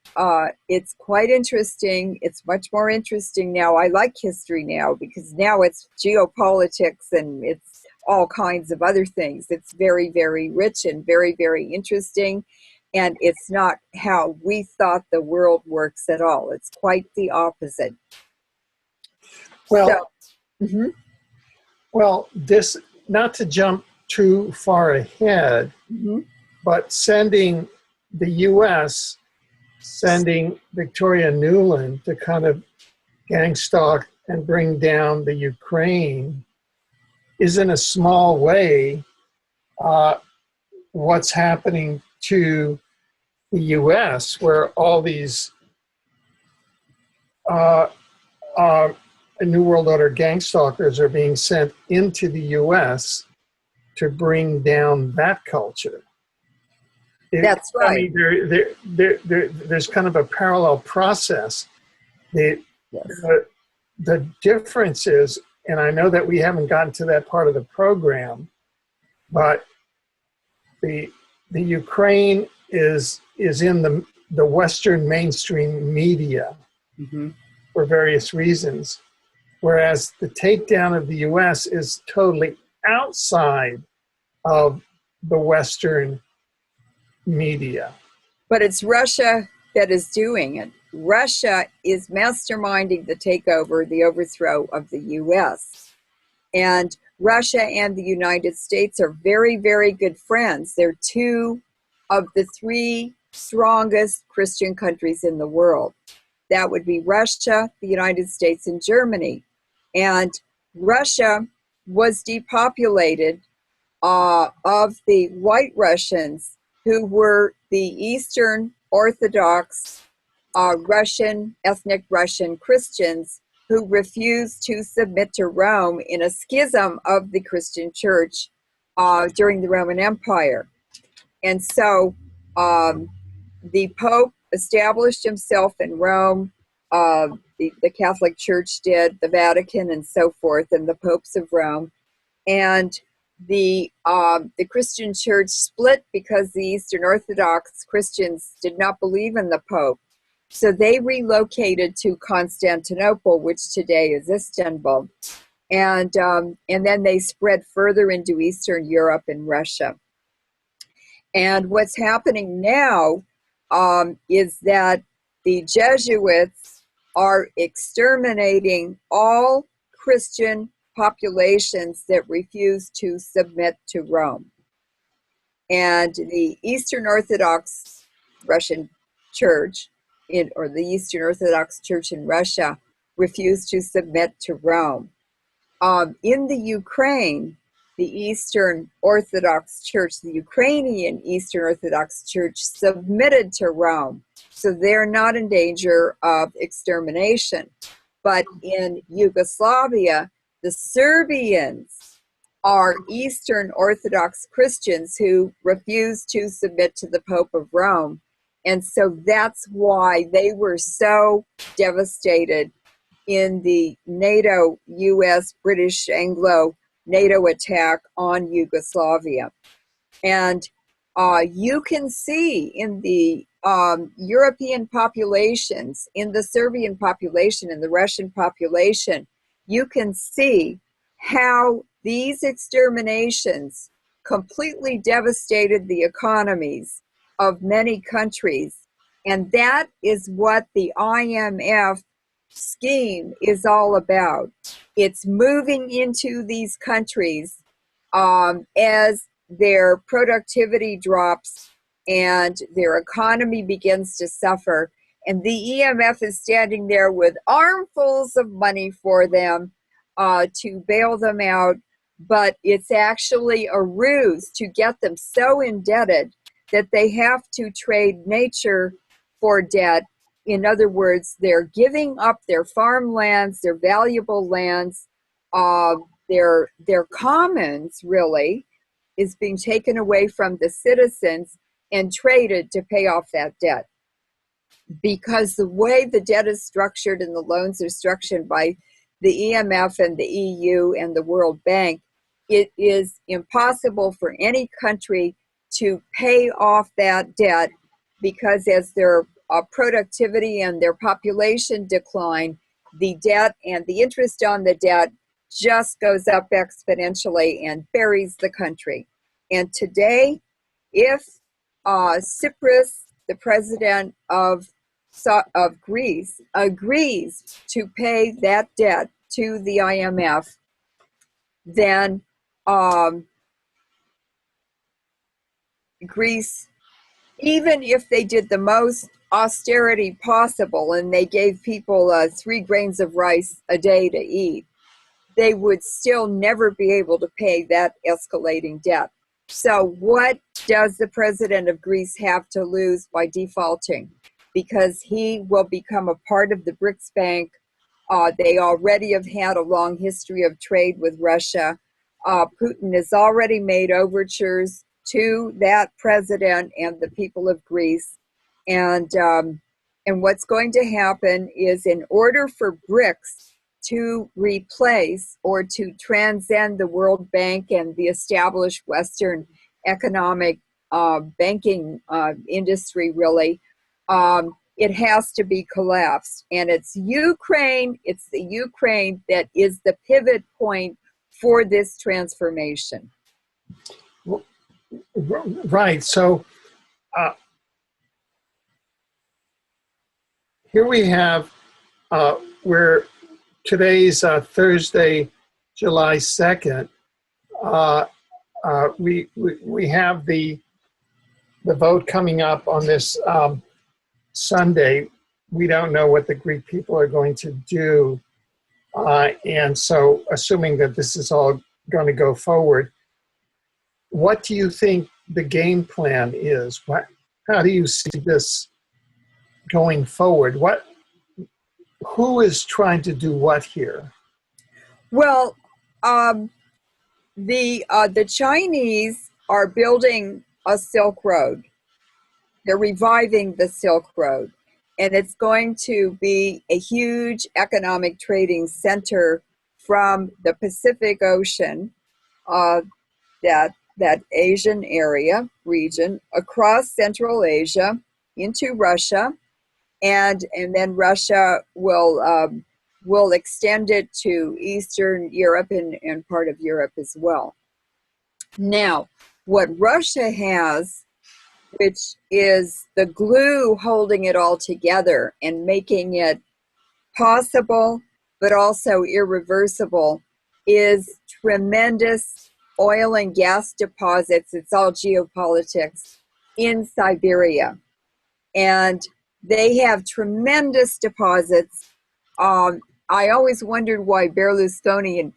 interesting. It's much more interesting now. I like history now because now it's geopolitics and it's all kinds of other things. It's very, very rich and very, very interesting. And it's not how we thought the world works at all. It's quite the opposite. Well, well, this, not to jump too far ahead, but sending the U.S., sending Victoria Nuland to kind of gang stalk and bring down the Ukraine is in a small way what's happening to the U.S., where all these New World Order gang stalkers are being sent into the U.S. to bring down that culture. That's right. I mean, there's kind of a parallel process. The difference is, and I know that we haven't gotten to that part of the program, but the Ukraine is in the Western mainstream media for various reasons, whereas the takedown of the U.S. is totally outside of the Western media. But it's Russia that is doing it. Russia is masterminding the takeover, the overthrow of the U.S. And Russia and the United States are very, very good friends. They're two of the three strongest Christian countries in the world. That would be Russia, the United States, and Germany. And Russia was depopulated of the white Russians, who were the Eastern Orthodox Russian, ethnic Russian Christians who refused to submit to Rome in a schism of the Christian church during the Roman Empire. And so the Pope established himself in Rome, the Catholic Church did, the Vatican and so forth, and the popes of Rome. And the Christian church split because the Eastern Orthodox Christians did not believe in the Pope. So they relocated to Constantinople, which today is Istanbul. And then they spread further into Eastern Europe and Russia. And what's happening now is that the Jesuits are exterminating all Christian populations that refuse to submit to Rome. And the Eastern Orthodox Russian Church, or the Eastern Orthodox Church in Russia, refused to submit to Rome. In the Ukraine, the Eastern Orthodox Church, the Ukrainian Eastern Orthodox Church, submitted to Rome. So they're not in danger of extermination. But in Yugoslavia, the Serbians are Eastern Orthodox Christians who refuse to submit to the Pope of Rome. And so that's why they were so devastated in the NATO, US, British, Anglo NATO attack on Yugoslavia. And you can see in the European populations, in the Serbian population, in the Russian population, you can see how these exterminations completely devastated the economies of many countries. And that is what the IMF scheme is all about. It's moving into these countries as their productivity drops and their economy begins to suffer. And the EMF is standing there with armfuls of money for them to bail them out. But it's actually a ruse to get them so indebted that they have to trade nature for debt. In other words, they're giving up their farmlands, their valuable lands, their commons, really, is being taken away from the citizens and traded to pay off that debt. Because the way the debt is structured and the loans are structured by the EMF and the EU and the World Bank, it is impossible for any country to pay off that debt, because as their productivity and their population decline, the debt and the interest on the debt just goes up exponentially and buries the country. And today, if Tsipras, the president of Greece, agrees to pay that debt to the IMF, then Greece, even if they did the most austerity possible and they gave people 3 grains of rice a day to eat, they would still never be able to pay that escalating debt. So what does the president of Greece have to lose by defaulting? Because he will become a part of the BRICS Bank. They already have had a long history of trade with Russia. Putin has already made overtures to that president and the people of Greece. And what's going to happen is, in order for BRICS to replace or to transcend the World Bank and the established Western economic banking industry, really, it has to be collapsed. And it's the Ukraine that is the pivot point for this transformation. Right. So here we have where today's Thursday, July 2nd. We have the vote coming up on this Sunday. We don't know what the Greek people are going to do. And so, assuming that this is all going to go forward, what do you think the game plan is? How do you see this going forward? Who is trying to do what here? Well, the Chinese are building a Silk Road. They're reviving the Silk Road, and it's going to be a huge economic trading center from the Pacific Ocean, that Asian region, across Central Asia into Russia, and then Russia will extend it to Eastern Europe and part of Europe as well. Now, what Russia has, which is the glue holding it all together and making it possible but also irreversible, is tremendous oil and gas deposits. It's all geopolitics in Siberia. And they have tremendous deposits. I always wondered why Berlusconi and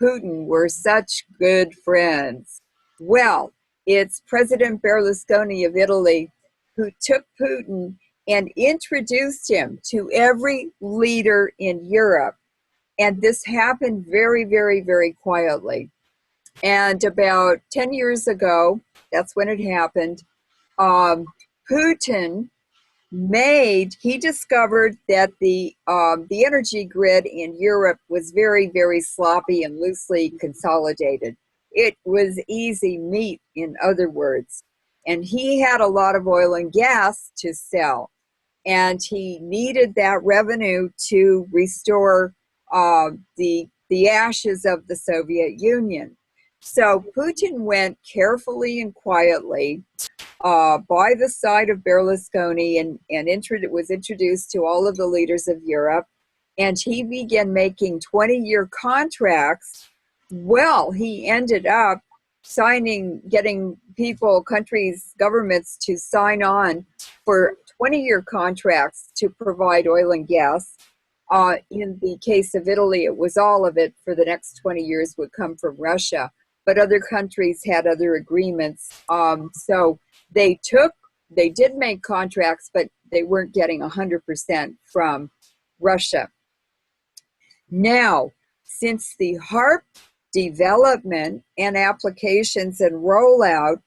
Putin were such good friends. Well, it's President Berlusconi of Italy who took Putin and introduced him to every leader in Europe. And this happened very, very, very quietly. And about 10 years ago, that's when it happened, Putin he discovered that the energy grid in Europe was very, very sloppy and loosely consolidated. It was easy meat, in other words. And he had a lot of oil and gas to sell. And he needed that revenue to restore the ashes of the Soviet Union. So Putin went carefully and quietly by the side of Berlusconi and was introduced to all of the leaders of Europe. And he began making 20-year contracts. Well, he ended up getting countries, governments to sign on for 20-year contracts to provide oil and gas. In the case of Italy, it was all of it for the next 20 years would come from Russia, but other countries had other agreements. So they did make contracts, but they weren't getting 100% from Russia. Now, since the HARP development and applications and rollout,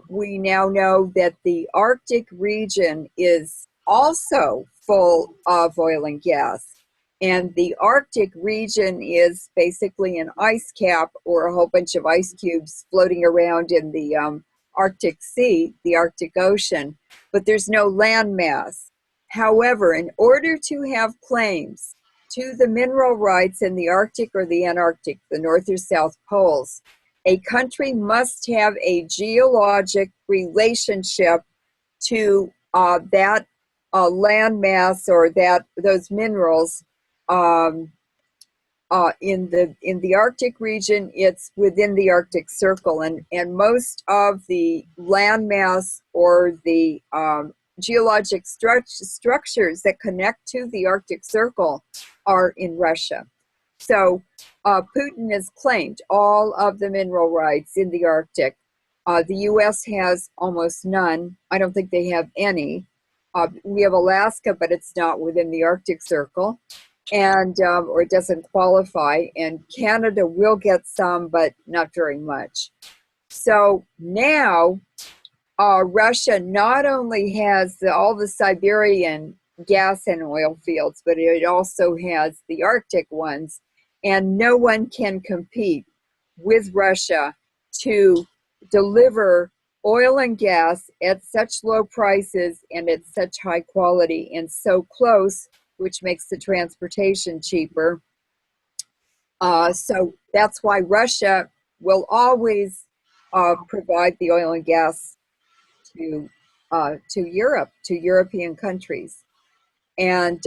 we now know that the Arctic region is also full of oil and gas. And the Arctic region is basically an ice cap or a whole bunch of ice cubes floating around in the Arctic Sea, the Arctic Ocean, but there's no land mass. However, in order to have claims to the mineral rights in the Arctic or the Antarctic, the North or South poles, a country must have a geologic relationship to that land mass or those minerals. In the Arctic region, it's within the Arctic Circle, and most of the landmass or the geologic structures that connect to the Arctic Circle are in Russia. So Putin has claimed all of the mineral rights in the Arctic. The U.S. has almost none. I don't think they have any. We have Alaska, but it's not within the Arctic Circle, and or it doesn't qualify. And Canada will get some, but not very much. So now Russia not only has all the Siberian gas and oil fields, but it also has the Arctic ones, and no one can compete with Russia to deliver oil and gas at such low prices and at such high quality and so close, which makes the transportation cheaper. So that's why Russia will always provide the oil and gas to Europe, to European countries. And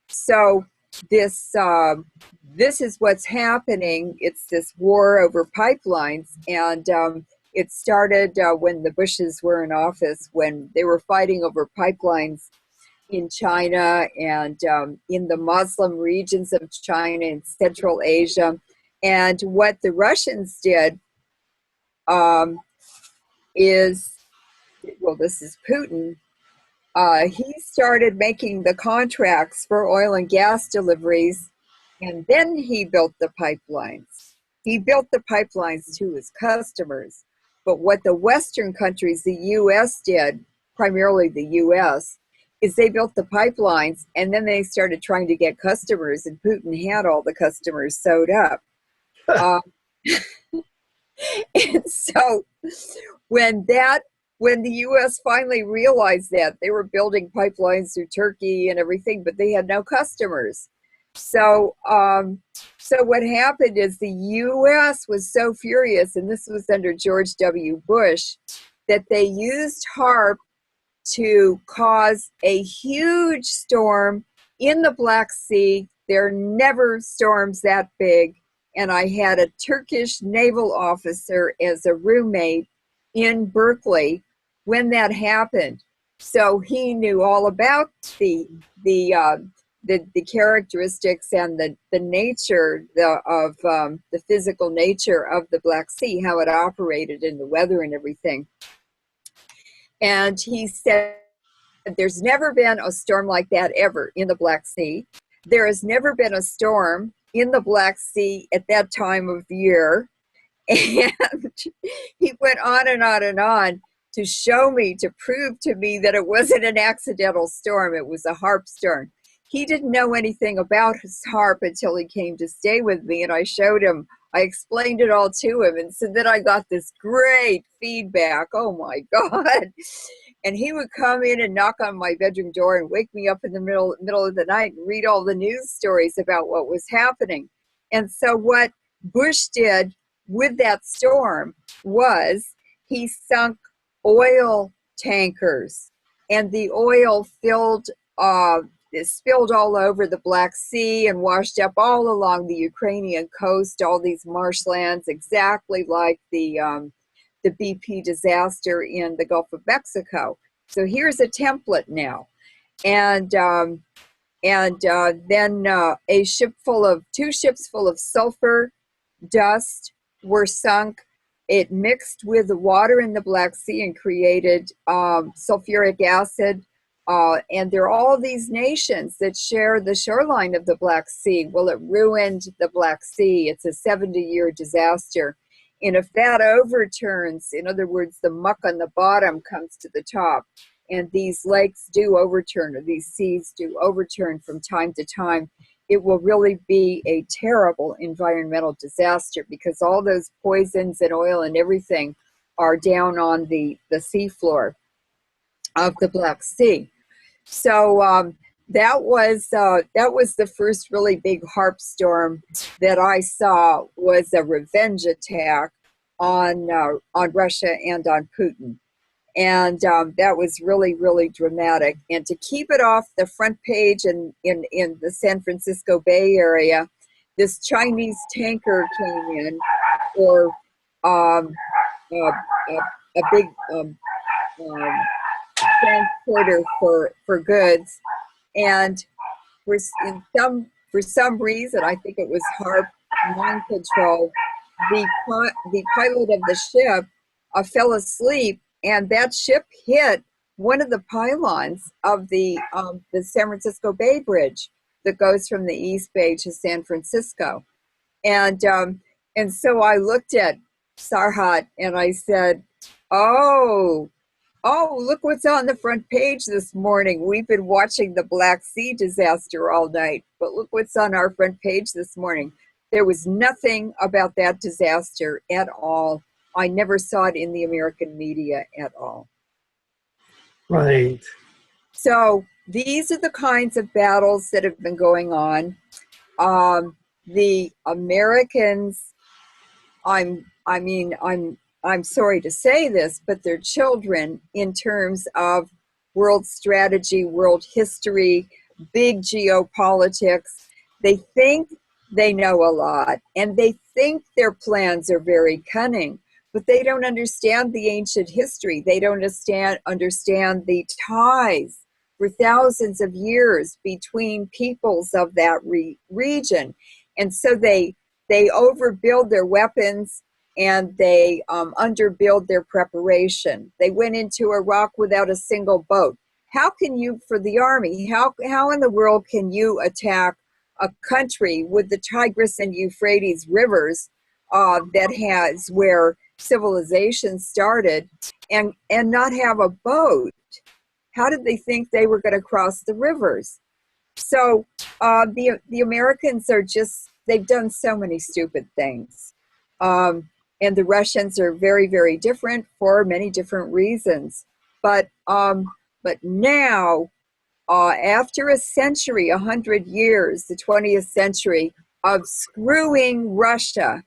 so this is what's happening. It's this war over pipelines, and it started when the Bushes were in office, when they were fighting over pipelines in China and in the Muslim regions of China and Central Asia. And what the Russians did is, well, this is Putin. He started making the contracts for oil and gas deliveries, and then he built the pipelines. He built the pipelines to his customers. But what the Western countries, the U.S. did, primarily the U.S., is they built the pipelines, and then they started trying to get customers, and Putin had all the customers sewed up. And so when the U.S. finally realized that, they were building pipelines through Turkey and everything, but they had no customers. So what happened is the U.S. was so furious, and this was under George W. Bush, that they used HARP to cause a huge storm in the Black Sea. There are never storms that big. And I had a Turkish naval officer as a roommate in Berkeley when that happened. So he knew all about the characteristics and the nature of the physical nature of the Black Sea, how it operated in the weather and everything. And he said, there's never been a storm like that ever in the Black Sea. There has never been a storm in the Black Sea at that time of year. And he went on and on and on to show me, to prove to me that it wasn't an accidental storm. It was a HARP storm. He didn't know anything about his HARP until he came to stay with me, and I showed him. I explained it all to him, and so then I got this great feedback. Oh my God. And he would come in and knock on my bedroom door and wake me up in the middle of the night and read all the news stories about what was happening. And so what Bush did with that storm was he sunk oil tankers, and the oil spilled all over the Black Sea and washed up all along the Ukrainian coast, all these marshlands, exactly like the BP disaster in the Gulf of Mexico. So here's a template now. And then two ships full of sulfur dust were sunk. It mixed with the water in the Black Sea and created sulfuric acid. And there are all these nations that share the shoreline of the Black Sea. Well, it ruined the Black Sea. It's a 70-year disaster. And if that overturns, in other words, the muck on the bottom comes to the top, and these lakes do overturn, or these seas do overturn from time to time, it will really be a terrible environmental disaster, because all those poisons and oil and everything are down on the seafloor of the Black Sea. So that was the first really big harp storm that I saw, was a revenge attack on Russia and on Putin. And that was really, really dramatic. And to keep it off the front page in the San Francisco Bay Area, this Chinese tanker came in, or a big transporter for goods. And for some reason, I think it was HARP mind control, the pilot of the ship fell asleep, and that ship hit one of the pylons of the San Francisco Bay Bridge that goes from the East Bay to San Francisco. And so I looked at Sarhat and I said, oh, look what's on the front page this morning. We've been watching the Black Sea disaster all night, but look what's on our front page this morning. There was nothing about that disaster at all. I never saw it in the American media at all. Right. So these are the kinds of battles that have been going on. The Americans, I'm sorry to say this, but they're children in terms of world strategy, world history, big geopolitics. They think they know a lot, and they think their plans are very cunning, but they don't understand the ancient history. They don't understand the ties for thousands of years between peoples of that region. And so they overbuild their weapons, and they underbuild their preparation. They went into Iraq without a single boat. How can you, for the army, how in the world can you attack a country with the Tigris and Euphrates rivers that has where civilization started, and not have a boat? How did they think they were going to cross the rivers? So the Americans are just, they've done so many stupid things. And the Russians are very, very different for many different reasons. But now, after a century, 100 years, the 20th century, of screwing Russia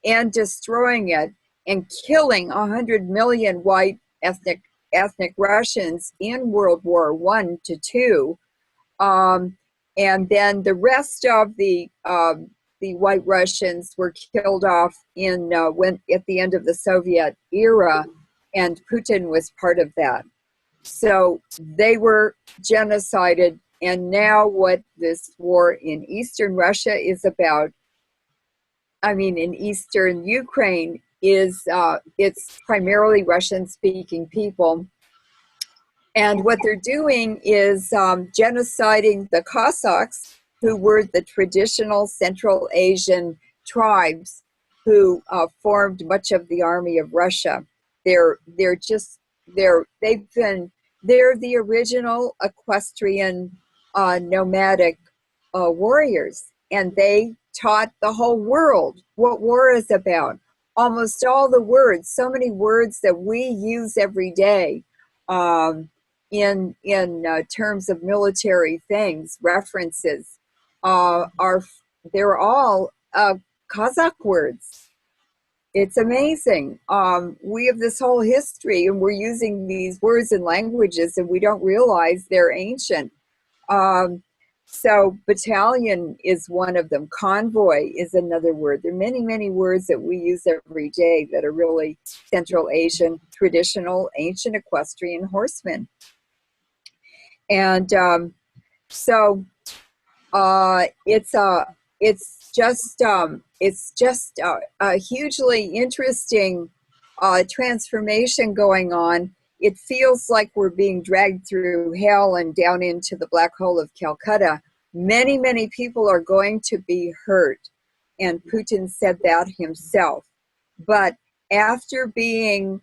and destroying it and killing 100 million white ethnic Russians in World War I to II, and then the rest of the white Russians were killed off at the end of the Soviet era, and Putin was part of that. So they were genocided, and now what this war in Eastern Russia is about, in Eastern Ukraine, is it's primarily Russian-speaking people. And what they're doing is genociding the Cossacks, who were the traditional Central Asian tribes who formed much of the army of Russia. They're the original equestrian nomadic warriors, and they taught the whole world what war is about. Almost all the words, so many words that we use every day in terms of military things, references, they're all Kazakh words. It's amazing. We have this whole history, and we're using these words and languages, and we don't realize they're ancient. So battalion is one of them. Convoy is another word. There are many, many words that we use every day that are really Central Asian, traditional, ancient equestrian horsemen. And so it's just a hugely interesting transformation going on. It feels like we're being dragged through hell and down into the black hole of Calcutta. Many, many people are going to be hurt, and Putin said that himself. But after being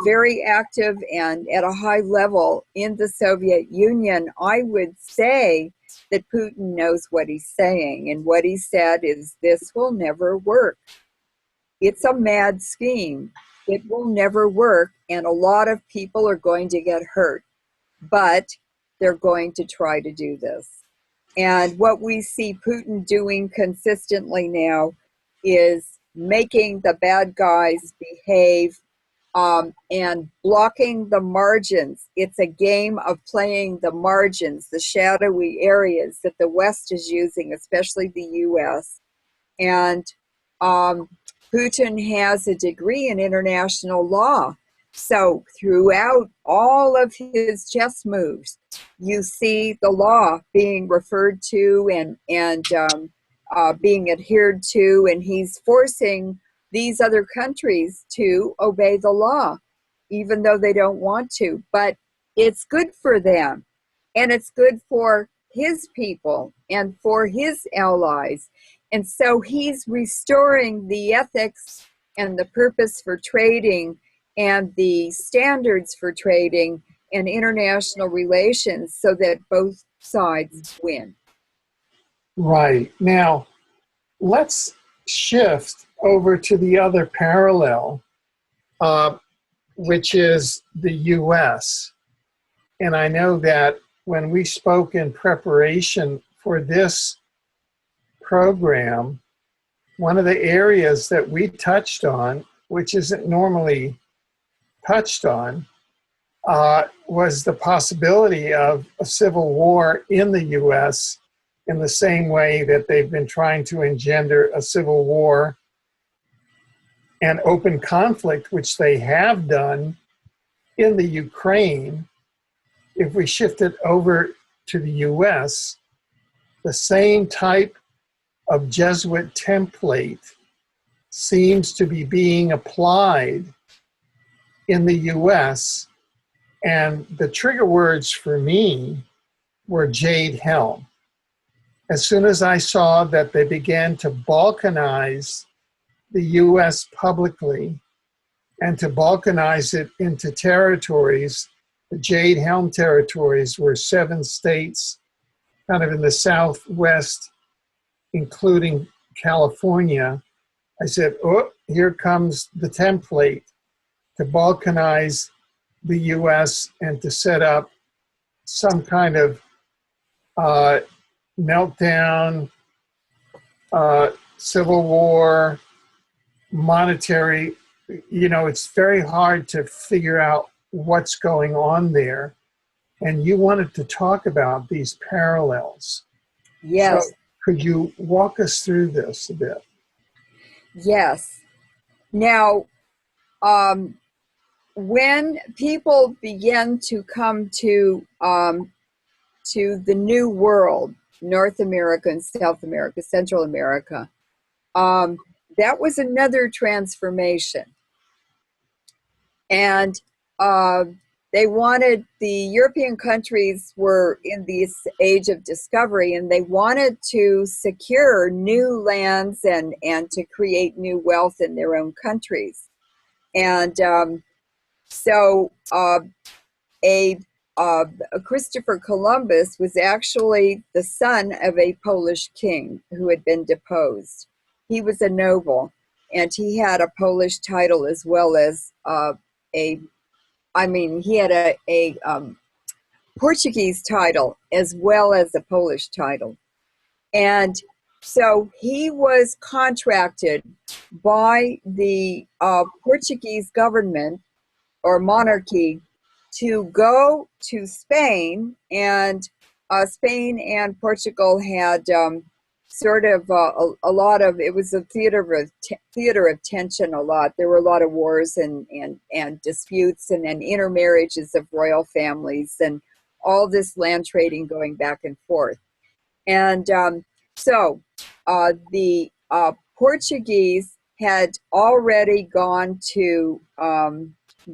very active and at a high level in the Soviet Union, I would say that Putin knows what he's saying. And what he said is, this will never work. It's a mad scheme. It will never work, and a lot of people are going to get hurt. But they're going to try to do this. And what we see Putin doing consistently now is making the bad guys behave and blocking the margins. It's a game of playing the margins, the shadowy areas that the West is using, especially the U.S. And Putin has a degree in international law. So throughout all of his chess moves, you see the law being referred to and being adhered to, and he's forcing these other countries to obey the law, even though they don't want to. But it's good for them, and it's good for his people and for his allies. And so he's restoring the ethics and the purpose for trading and the standards for trading and international relations so that both sides win. Right. Now, let's shift over to the other parallel, which is the U.S. And I know that when we spoke in preparation for this program, one of the areas that we touched on, which isn't normally touched on, was the possibility of a civil war in the U.S. in the same way that they've been trying to engender a civil war and open conflict, which they have done in the Ukraine. If we shift it over to the U.S., the same type of Jesuit template seems to be being applied in the U.S., and the trigger words for me were Jade Helm. As soon as I saw that they began to balkanize the U.S. publicly and to balkanize it into territories, the Jade Helm territories were 7 states, kind of in the Southwest, including California. I said, oh, here comes the template to balkanize the U.S. and to set up some kind of meltdown, civil war, monetary. You know, it's very hard to figure out what's going on there. And you wanted to talk about these parallels. Yes. So could you walk us through this a bit? Yes. Now, when people begin to come to the New World, North America and South America, Central America, that was another transformation. And they wanted, the European countries were in this age of discovery, and they wanted to secure new lands and to create new wealth in their own countries. And so Christopher Columbus was actually the son of a Polish king who had been deposed. He was a noble, and he had a Polish title as well as he had a Portuguese title as well as a Polish title. And so he was contracted by the Portuguese government or monarchy to go to Spain and Spain and Portugal had sort of a lot of, it was a theater of tension a lot. There were a lot of wars and disputes and then intermarriages of royal families and all this land trading going back and forth. And so the Portuguese had already gone to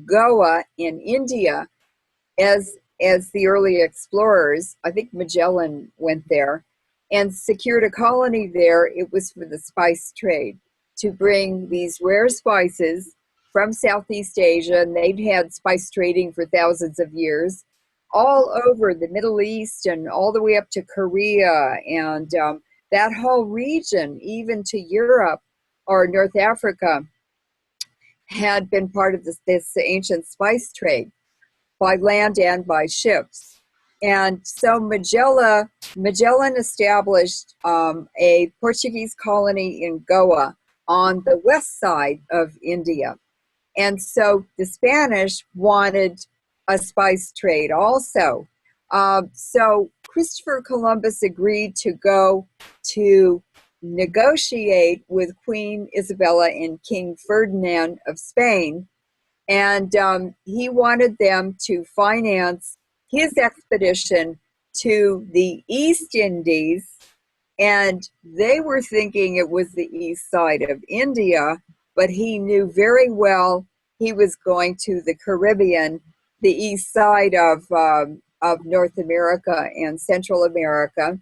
Goa in India as the early explorers. I think Magellan went there and secured a colony there. It was for the spice trade, to bring these rare spices from Southeast Asia, and they'd had spice trading for thousands of years, all over the Middle East and all the way up to Korea and that whole region, even to Europe or North Africa, had been part of this ancient spice trade by land and by ships. And so Magellan established a Portuguese colony in Goa on the west side of India. And so the Spanish wanted a spice trade also. So Christopher Columbus agreed to go to negotiate with Queen Isabella and King Ferdinand of Spain. And he wanted them to finance his expedition to the East Indies. And they were thinking it was the east side of India, but he knew very well he was going to the Caribbean, the east side of North America and Central America.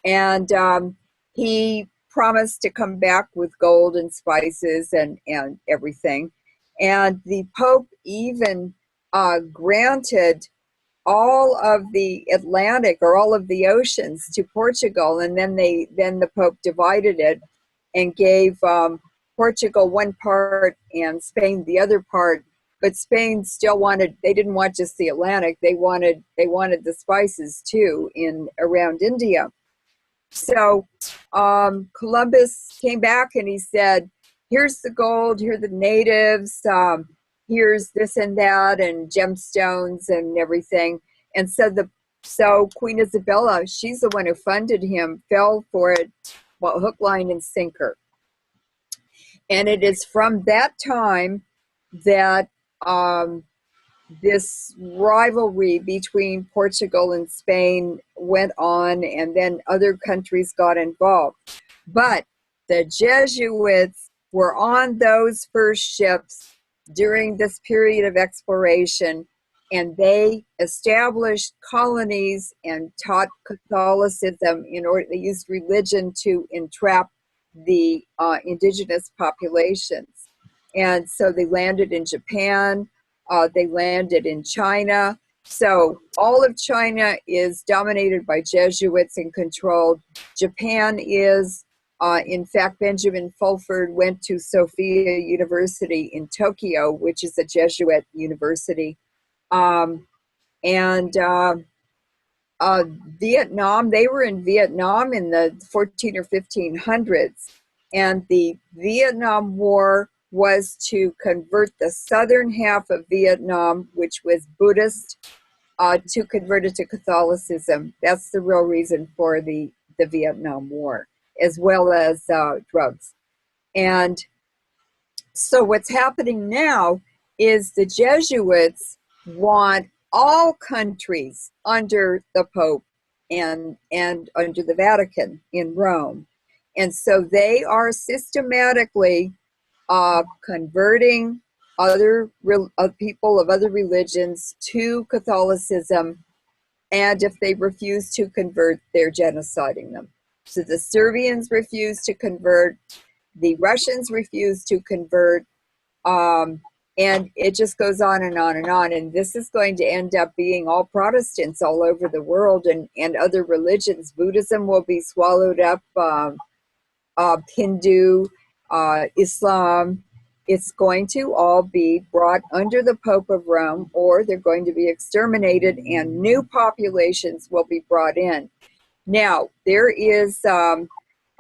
And he promised to come back with gold and spices and everything. And the Pope even granted all of the Atlantic or all of the oceans to Portugal, and then the Pope divided it and gave Portugal one part and Spain the other part. But Spain still they didn't want just the Atlantic, they wanted the spices too in around India. So Columbus came back and he said, here's the gold, here are the natives, here's this and that and gemstones and everything. And so Queen Isabella, she's the one who funded him, fell for it, well, hook, line, and sinker. And it is from that time that this rivalry between Portugal and Spain went on, and then other countries got involved. But the Jesuits were on those first ships during this period of exploration, and they established colonies and taught Catholicism in order. They used religion to entrap the indigenous populations. And so they landed in Japan, they landed in China. So all of China is dominated by Jesuits and controlled. Japan is, in fact, Benjamin Fulford went to Sophia University in Tokyo, which is a Jesuit university. Vietnam, they were in Vietnam in the 14 or 1500s. And the Vietnam War was to convert the southern half of Vietnam, which was Buddhist, to convert it to Catholicism. That's the real reason for the Vietnam War, as well as drugs. And so what's happening now is the Jesuits want all countries under the Pope and under the Vatican in Rome. And so they are systematically converting other people of other religions to Catholicism, and if they refuse to convert, they're genociding them. So the Serbians refuse to convert, the Russians refuse to convert, and it just goes on and on and on. And this is going to end up being all Protestants all over the world, and other religions. Buddhism will be swallowed up, Hindu, Islam. It's going to all be brought under the Pope of Rome, or they're going to be exterminated and new populations will be brought in. Now, there is a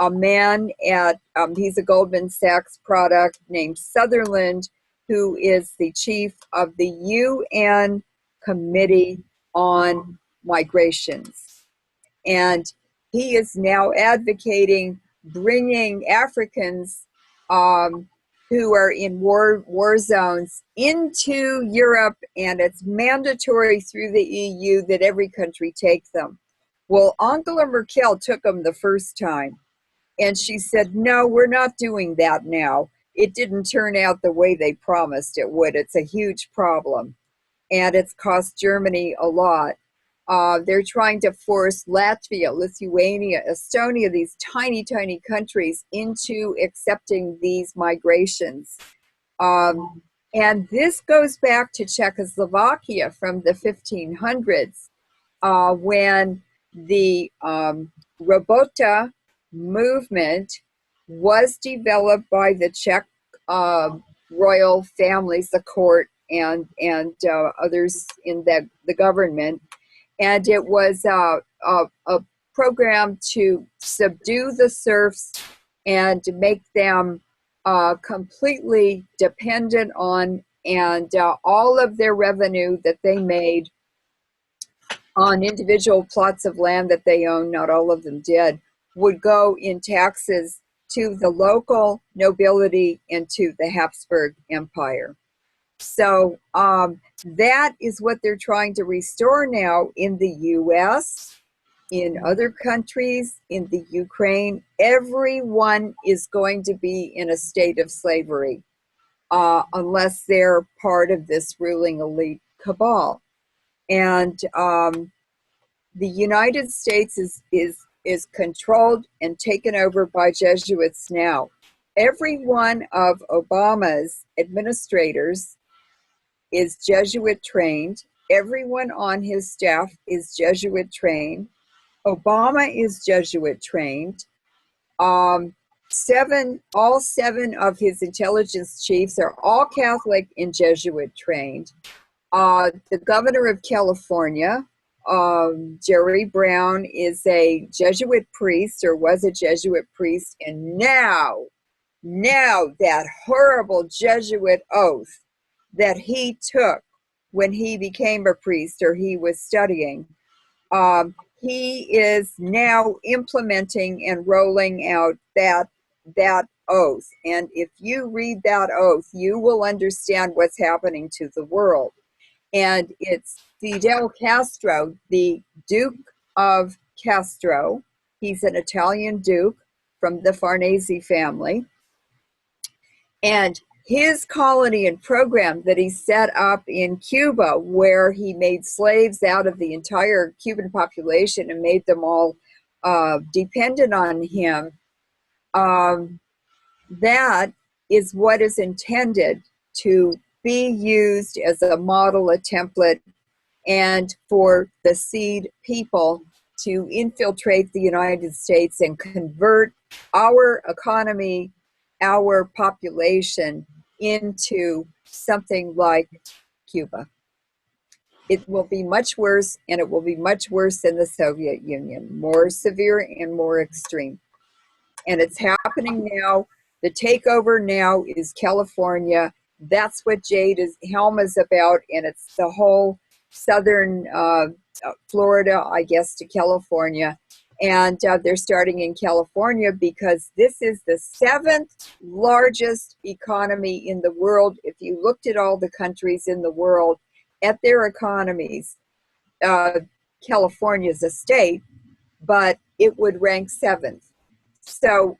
man he's a Goldman Sachs product named Sutherland, who is the chief of the UN Committee on Migrations. And he is now advocating bringing Africans who are in war zones into Europe, and it's mandatory through the EU that every country take them. Well, Angela Merkel took them the first time, and she said, no, we're not doing that now. It didn't turn out the way they promised it would. It's a huge problem, and it's cost Germany a lot. They're trying to force Latvia, Lithuania, Estonia, these tiny, tiny countries into accepting these migrations. And this goes back to Czechoslovakia from the 1500s, when the Robota movement was developed by the Czech royal families, the court, and others in the government. And it was a program to subdue the serfs and to make them completely dependent on, and all of their revenue that they made on individual plots of land that they owned, not all of them did, would go in taxes to the local nobility and to the Habsburg Empire. So that is what they're trying to restore now in the US, in other countries, in the Ukraine. Everyone is going to be in a state of slavery unless they're part of this ruling elite cabal. And the United States is controlled and taken over by Jesuits now. Every one of Obama's administrators is Jesuit trained. Everyone on his staff is Jesuit trained. Obama is Jesuit trained. All seven of his intelligence chiefs are all Catholic and Jesuit trained. The governor of California, Jerry Brown, is a Jesuit priest, or was a Jesuit priest, and now that horrible Jesuit oath that he took when he became a priest, or he was studying, he is now implementing and rolling out that oath. And if you read that oath, you will understand what's happening to the world. And it's Fidel Castro, the Duke of Castro. He's an Italian duke from the Farnese family. And his colony and program that he set up in Cuba, where he made slaves out of the entire Cuban population and made them all dependent on him, that is what is intended to be used as a model, a template, and for the seed people to infiltrate the United States and convert our economy, our population, into something like Cuba. It will be much worse, and it will be much worse than the Soviet Union, more severe and more extreme. And it's happening now. The takeover now is California. That's what Jade Helm is about, and it's the whole southern Florida, I guess, to California. And they're starting in California because this is the 7th largest economy in the world. If you looked at all the countries in the world at their economies, California is a state, but it would rank 7th. So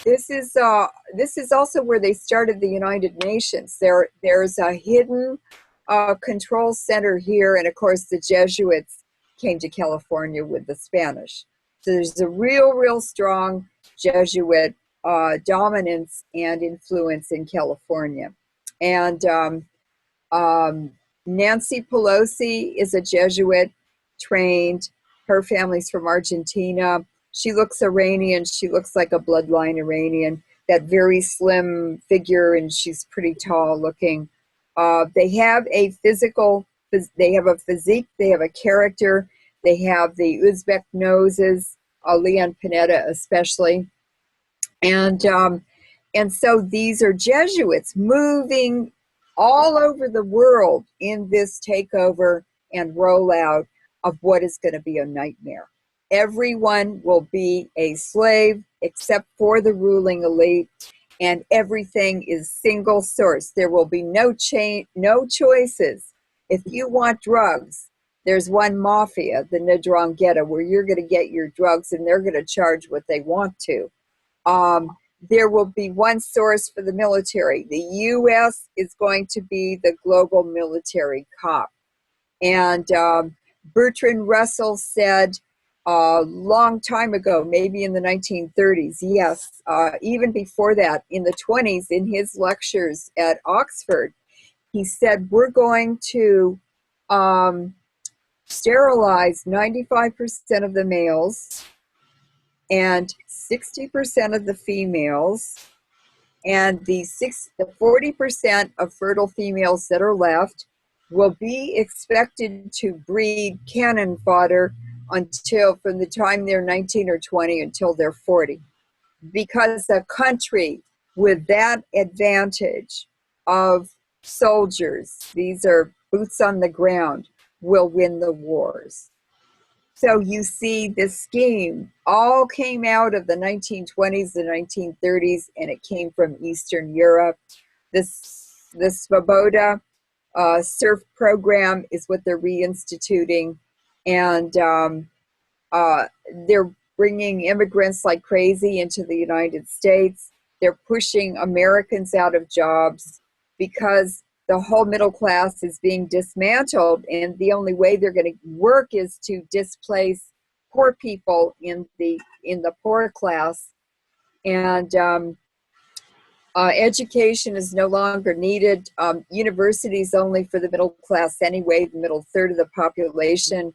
this is also where they started the United Nations. There's a hidden control center here, and of course the Jesuits came to California with the Spanish. So there's a real strong Jesuit dominance and influence in California. And Nancy Pelosi is a Jesuit trained. Her family's from Argentina. She looks Iranian. She looks like a bloodline Iranian. That very slim figure, and she's pretty tall looking. They have a physique, they have a character. They have the Uzbek noses, Leon Panetta especially. And so these are Jesuits moving all over the world in this takeover and rollout of what is going to be a nightmare. everyone will be a slave except for the ruling elite, and everything is single source. There will be no choices. If you want drugs, there's one mafia, the Ndrangheta, where you're going to get your drugs and they're going to charge what they want to. There will be one source for the military. The U.S. is going to be the global military cop. And Bertrand Russell said a long time ago, maybe in the 1930s, yes, even before that, in the 20s, in his lectures at Oxford, he said, we're going to sterilize 95% of the males and 60% of the females, and the 40% of fertile females that are left will be expected to breed cannon fodder until from the time they're 19 or 20 until they're 40. Because a country with that advantage of soldiers, these are boots on the ground, will win the wars. So you see, this scheme all came out of the 1920s, the 1930s, and it came from Eastern Europe. The Svoboda surf program is what they're reinstituting, and they're bringing immigrants like crazy into the United States. They're pushing Americans out of jobs because the whole middle class is being dismantled, and the only way they're going to work is to displace poor people in the poor class. And education is no longer needed. Universities only for the middle class anyway, the middle third of the population.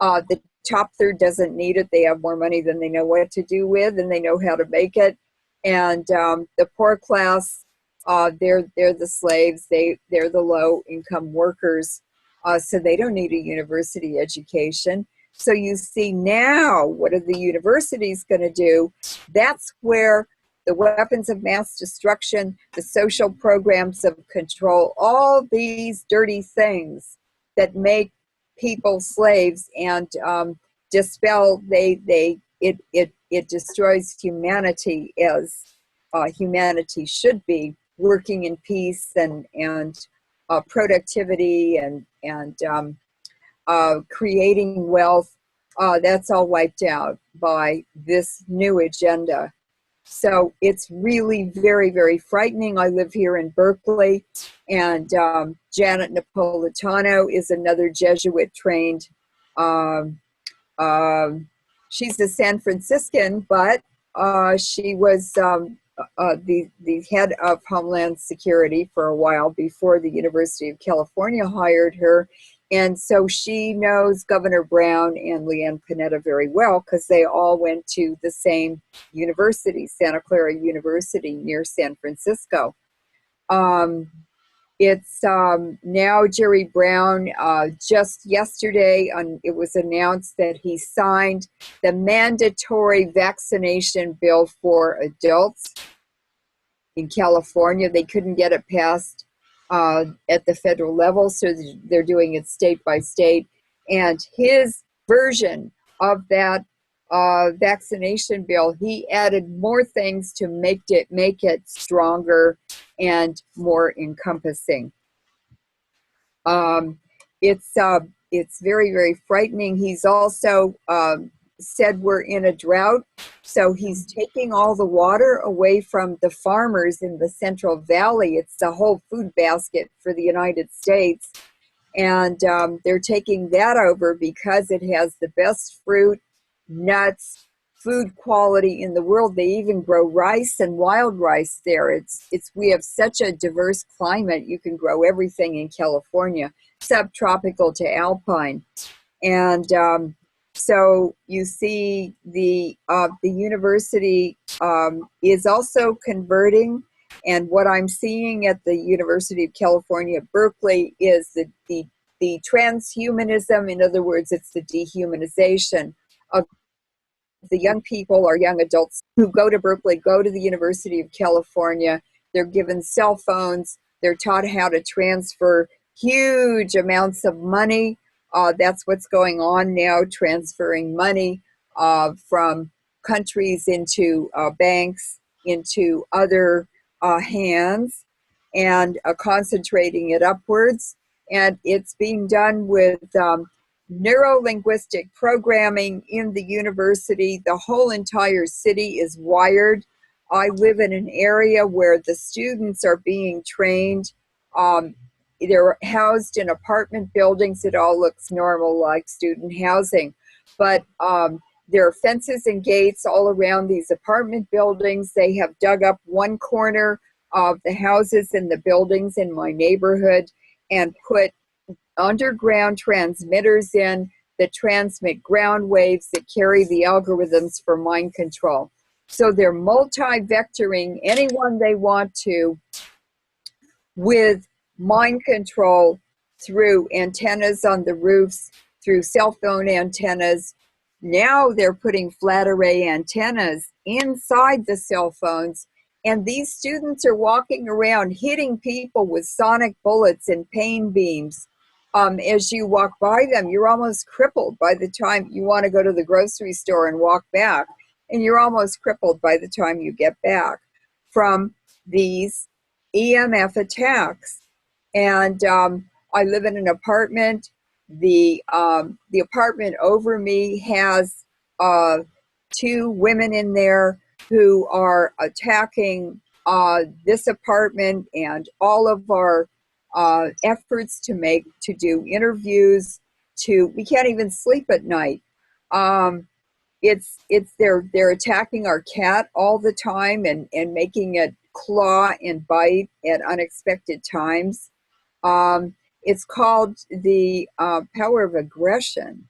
The top third doesn't need it. They have more money than they know what to do with, and they know how to make it. And the poor class, they're the slaves. They're the low income workers, so they don't need a university education. So you see now, what are the universities going to do? That's where the weapons of mass destruction, the social programs of control, all these dirty things that make people slaves and dispel it destroys humanity as humanity should be, working in peace and productivity and creating wealth. That's all wiped out by this new agenda. So it's really very, very frightening. I live here in Berkeley, and Janet Napolitano is another Jesuit-trained. She's a San Franciscan, but she was the head of Homeland Security for a while before the University of California hired her. And so she knows Governor Brown and Leanne Panetta very well because they all went to the same university, Santa Clara University near San Francisco. It's now Jerry Brown, just yesterday, it was announced that he signed the mandatory vaccination bill for adults in California. They couldn't get it passed at the federal level, so they're doing it state by state. And his version of that vaccination bill, he added more things to make it stronger and more encompassing. It's very, very frightening. He's also said we're in a drought, so he's taking all the water away from the farmers in the Central Valley. It's the whole food basket for the United States, and they're taking that over because it has the best fruit, nuts, food quality in the world. They even grow rice and wild rice there. We have such a diverse climate. You can grow everything in California, subtropical to alpine. And so you see the university is also converting, and what I'm seeing at the University of California, Berkeley, is the transhumanism. In other words, it's the dehumanization of the young people or young adults who go to Berkeley, go to the University of California. They're given cell phones. They're taught how to transfer huge amounts of money. That's what's going on now, transferring money from countries into banks, into other hands, and concentrating it upwards. And it's being done with neuro-linguistic programming in the university. The whole entire city is wired. I live in an area where the students are being trained. They're housed in apartment buildings. It all looks normal, like student housing. But there are fences and gates all around these apartment buildings. They have dug up one corner of the houses and the buildings in my neighborhood and put underground transmitters in that transmit ground waves that carry the algorithms for mind control. So they're multi-vectoring anyone they want to with mind control through antennas on the roofs, through cell phone antennas. Now they're putting flat array antennas inside the cell phones, and these students are walking around hitting people with sonic bullets and pain beams. As you walk by them, you're almost crippled by the time you want to go to the grocery store and walk back, and you're almost crippled by the time you get back from these EMF attacks. And I live in an apartment. The apartment over me has 2 women in there who are attacking this apartment and all of our efforts to do interviews. We can't even sleep at night. They're attacking our cat all the time and making it claw and bite at unexpected times. It's called the power of aggression,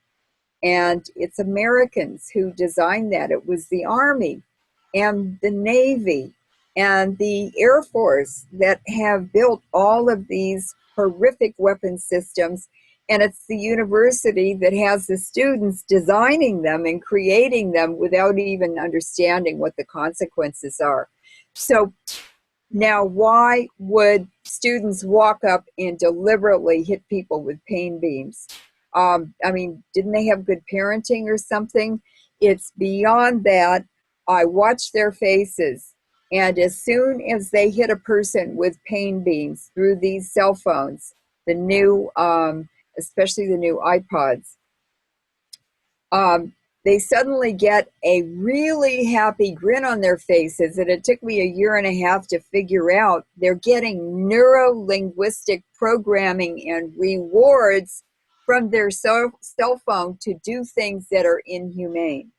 and it's Americans who designed that. It was the Army and the Navy and the Air Force that have built all of these horrific weapon systems, and it's the university that has the students designing them and creating them without even understanding what the consequences are. So now, why would students walk up and deliberately hit people with pain beams? I mean, didn't they have good parenting or something? It's beyond that. I watch their faces, and as soon as they hit a person with pain beams through these cell phones, the new, especially the new iPods, they suddenly get a really happy grin on their faces, and it took me 1.5 years to figure out they're getting neuro-linguistic programming and rewards from their cell phone to do things that are inhumane.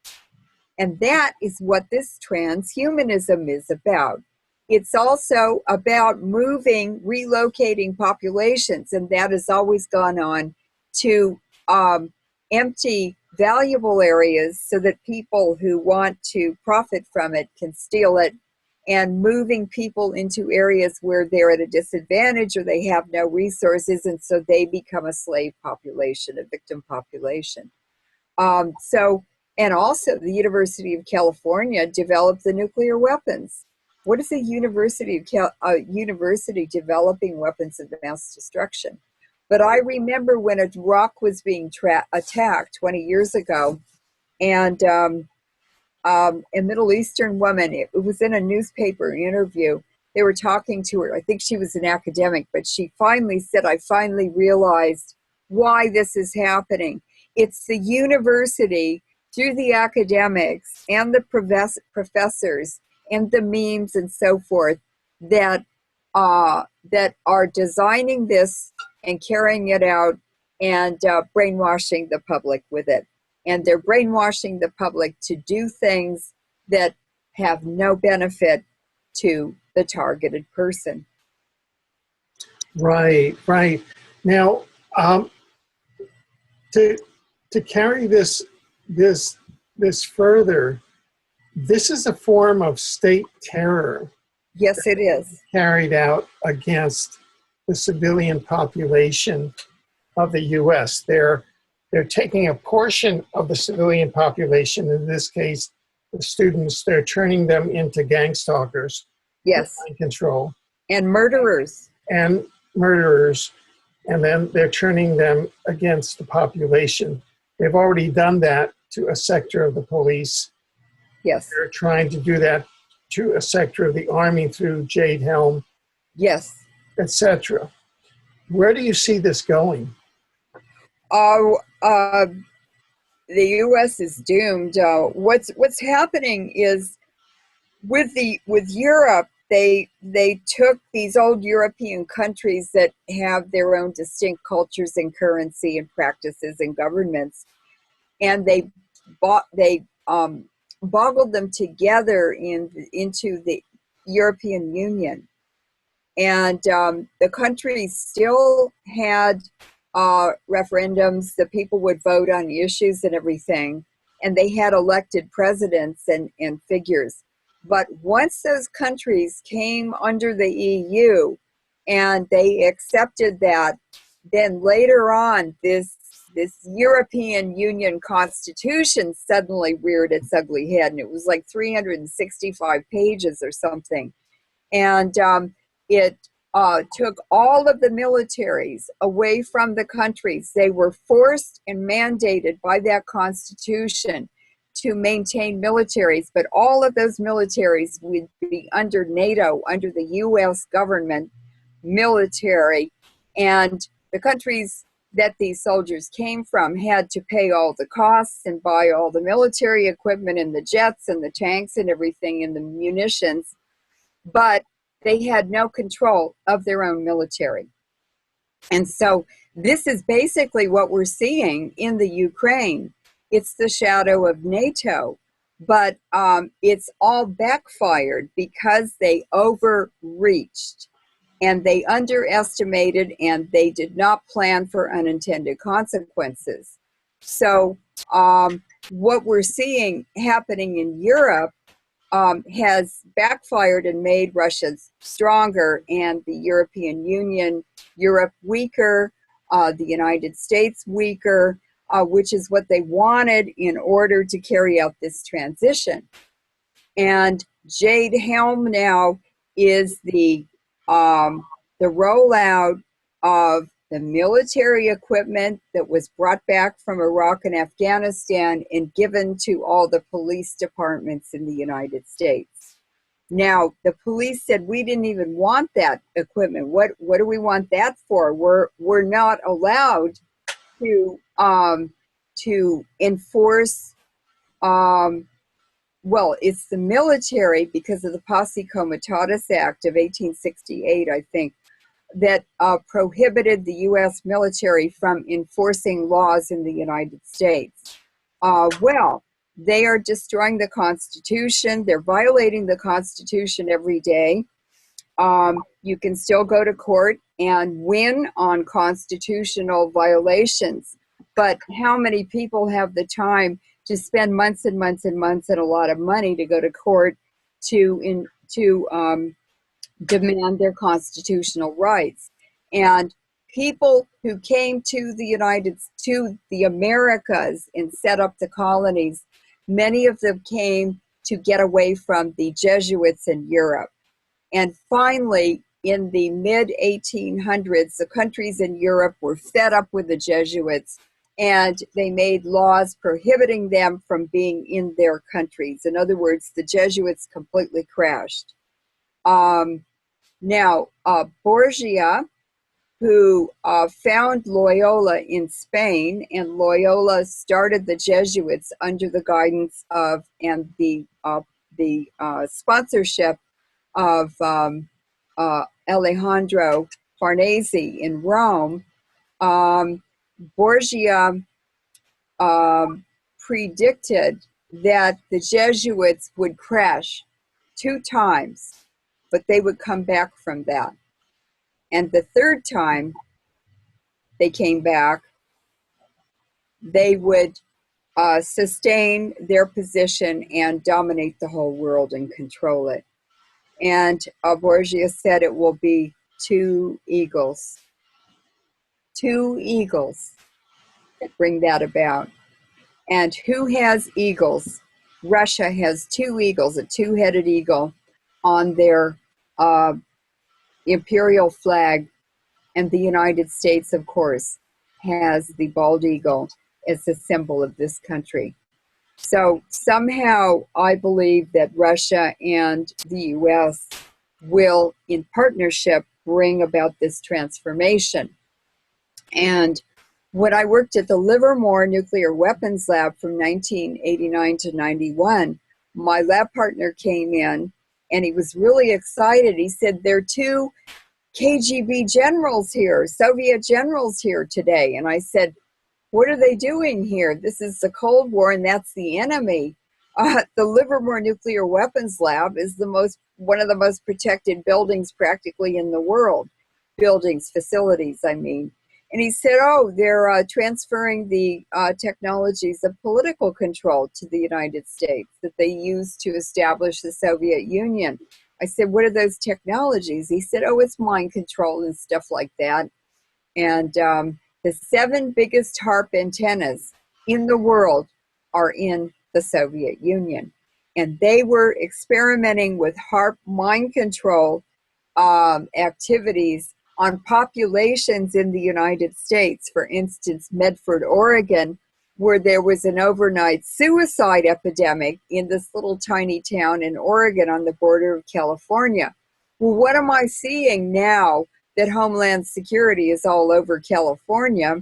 And that is what this transhumanism is about. It's also about relocating populations, and that has always gone on to empty valuable areas so that people who want to profit from it can steal it, and moving people into areas where they're at a disadvantage or they have no resources, and so they become a slave population, a victim population. And also the University of California developed the nuclear weapons. What is a university developing weapons of mass destruction? But I remember when Iraq was being attacked 20 years ago, and a Middle Eastern woman, it was in a newspaper interview, they were talking to her. I think she was an academic, but she finally said, I finally realized why this is happening. It's the university, through the academics and the professors and the memes and so forth, that are designing this and carrying it out and brainwashing the public with it. And they're brainwashing the public to do things that have no benefit to the targeted person. Right, right. Now, to carry this further, this is a form of state terror. Yes, it is. Carried out against the civilian population of the U.S. They're taking a portion of the civilian population, in this case, the students, they're turning them into gang stalkers. Yes. Mind control. And murderers. And murderers. And then they're turning them against the population. They've already done that to a sector of the police. Yes. They're trying to do that to a sector of the Army through Jade Helm, Yes. etc. Where do you see this going? The U.S. is doomed. What's happening is with Europe, they took these old European countries that have their own distinct cultures and currency and practices and governments, and they boggled them together into the European Union. And the countries still had referendums. The people would vote on issues and everything, and they had elected presidents and figures. But once those countries came under the EU and they accepted that, then later on this European Union Constitution suddenly reared its ugly head, and it was like 365 pages or something. And it took all of the militaries away from the countries. They were forced and mandated by that constitution to maintain militaries, but all of those militaries would be under NATO, under the U.S. government military, and the countries that these soldiers came from had to pay all the costs and buy all the military equipment and the jets and the tanks and everything and the munitions, but they had no control of their own military. And so this is basically what we're seeing in the Ukraine. It's the shadow of NATO, but it's all backfired because they overreached and they underestimated and they did not plan for unintended consequences. So what we're seeing happening in Europe has backfired and made Russia stronger and the European Union, Europe weaker, the United States weaker, which is what they wanted in order to carry out this transition. And Jade Helm now is the rollout of the military equipment that was brought back from Iraq and Afghanistan and given to all the police departments in the United States. Now, the police said, we didn't even want that equipment. What do we want that for? We're not allowed to enforce, well, it's the military because of the Posse Comitatus Act of 1868, I think, that prohibited the U.S. military from enforcing laws in the United States. Well, they are destroying the Constitution. They're violating the Constitution every day. You can still go to court and win on constitutional violations. But how many people have the time to spend months and months and months and a lot of money to go to court to demand their constitutional rights? And people who came to the Americas and set up the colonies, many of them came to get away from the Jesuits in Europe. And finally, in the mid-1800s, the countries in Europe were fed up with the Jesuits, and they made laws prohibiting them from being in their countries. In other words, the Jesuits completely crashed. Now, Borgia, who found Loyola in Spain, and Loyola started the Jesuits under the guidance of and the sponsorship of Alejandro Farnese in Rome. Borgia predicted that the Jesuits would crash 2 times, but they would come back from that. And the 3rd time they came back, they would sustain their position and dominate the whole world and control it. And Borgia said it will be 2 eagles. 2 eagles that bring that about. And who has eagles? Russia has 2 eagles, a 2-headed eagle on their imperial flag. And the United States, of course, has the bald eagle as a symbol of this country. So somehow I believe that Russia and the US will, in partnership, bring about this transformation. And when I worked at the Livermore Nuclear Weapons Lab from 1989 to 91, my lab partner came in and he was really excited. He said, there are two KGB generals here, Soviet generals here today. And I said, what are they doing here? This is the Cold War and that's the enemy. The Livermore Nuclear Weapons Lab is one of the most protected buildings practically in the world. Facilities, I mean. And he said, oh, they're transferring the technologies of political control to the United States that they used to establish the Soviet Union. I said, what are those technologies? He said, oh, it's mind control and stuff like that. And the 7 biggest HARP antennas in the world are in the Soviet Union. And they were experimenting with HARP mind control activities on populations in the United States. For instance, Medford, Oregon, where there was an overnight suicide epidemic in this little tiny town in Oregon on the border of California. Well, what am I seeing now that Homeland Security is all over California?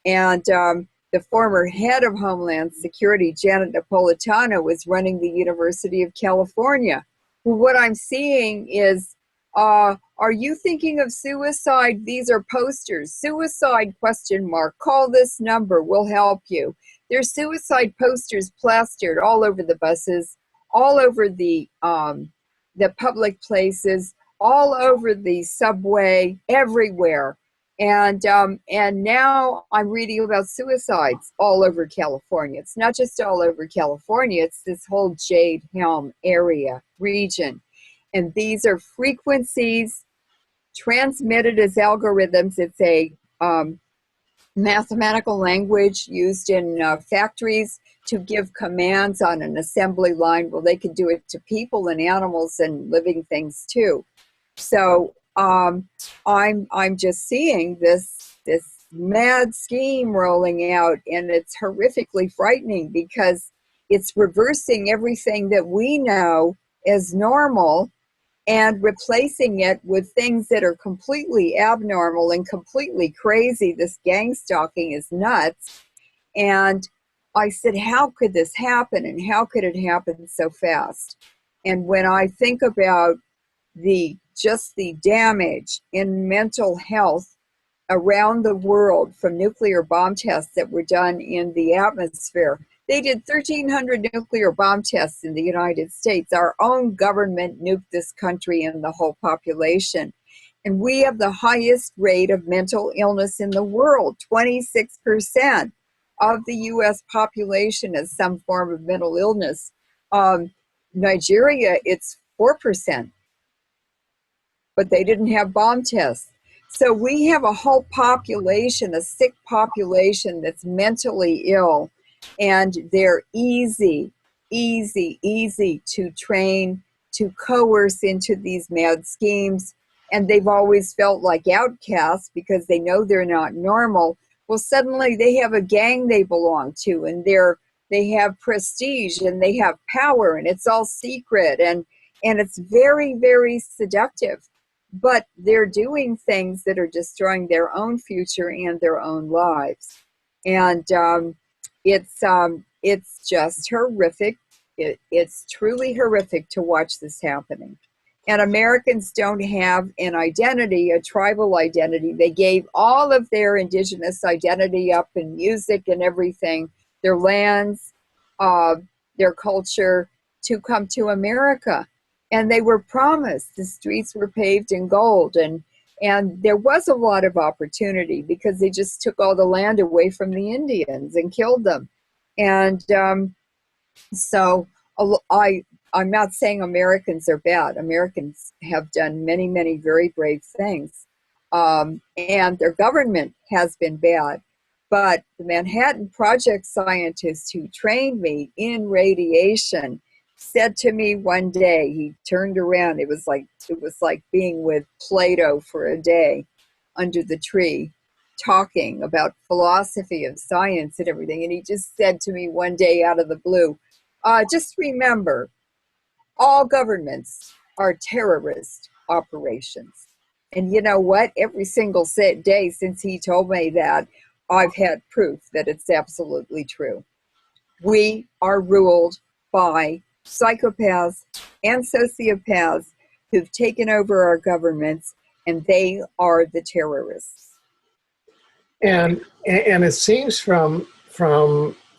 And the former head of Homeland Security, Janet Napolitano, was running the University of California. Well, what I'm seeing is, are you thinking of suicide? These are posters. Suicide ? Call this number. We'll help you. There's suicide posters plastered all over the buses, all over the public places, all over the subway, everywhere. And now I'm reading about suicides all over California. It's not just all over California. It's this whole Jade Helm area, region. And these are frequencies transmitted as algorithms. It's a mathematical language used in factories to give commands on an assembly line. Well, they can do it to people and animals and living things too. So I'm just seeing this mad scheme rolling out, and it's horrifically frightening because it's reversing everything that we know as normal and replacing it with things that are completely abnormal and completely crazy. This gang stalking is nuts. And I said, how could this happen? And how could it happen so fast? And when I think about just the damage in mental health around the world from nuclear bomb tests that were done in the atmosphere. They did 1,300 nuclear bomb tests in the United States. Our own government nuked this country and the whole population. And we have the highest rate of mental illness in the world. 26% of the U.S. population has some form of mental illness. Nigeria, it's 4%. But they didn't have bomb tests. So we have a whole population, a sick population that's mentally ill, and they're easy to train, to coerce into these mad schemes. And they've always felt like outcasts because they know they're not normal. Well, suddenly they have a gang they belong to, and they have prestige and they have power, and it's all secret, and it's very, very seductive. But they're doing things that are destroying their own future and their own lives. And it's just horrific. It's truly horrific to watch this happening. And Americans don't have an identity, a tribal identity. They gave all of their indigenous identity up in music and everything, their lands, their culture, to come to America. And they were promised the streets were paved in gold. And there was a lot of opportunity because they just took all the land away from the Indians and killed them. And so I'm not saying Americans are bad. Americans have done many, many very brave things. And their government has been bad. But the Manhattan Project scientist who trained me in radiation said to me one day, he turned around, it was like being with Plato for a day under the tree. talking about philosophy of science and everything. And he just said to me one day out of the blue, just remember, all governments are terrorist operations. And you know what? Every single day since he told me that, I've had proof that it's absolutely true. We are ruled by psychopaths and sociopaths who've taken over our governments, and they are the terrorists. And it seems from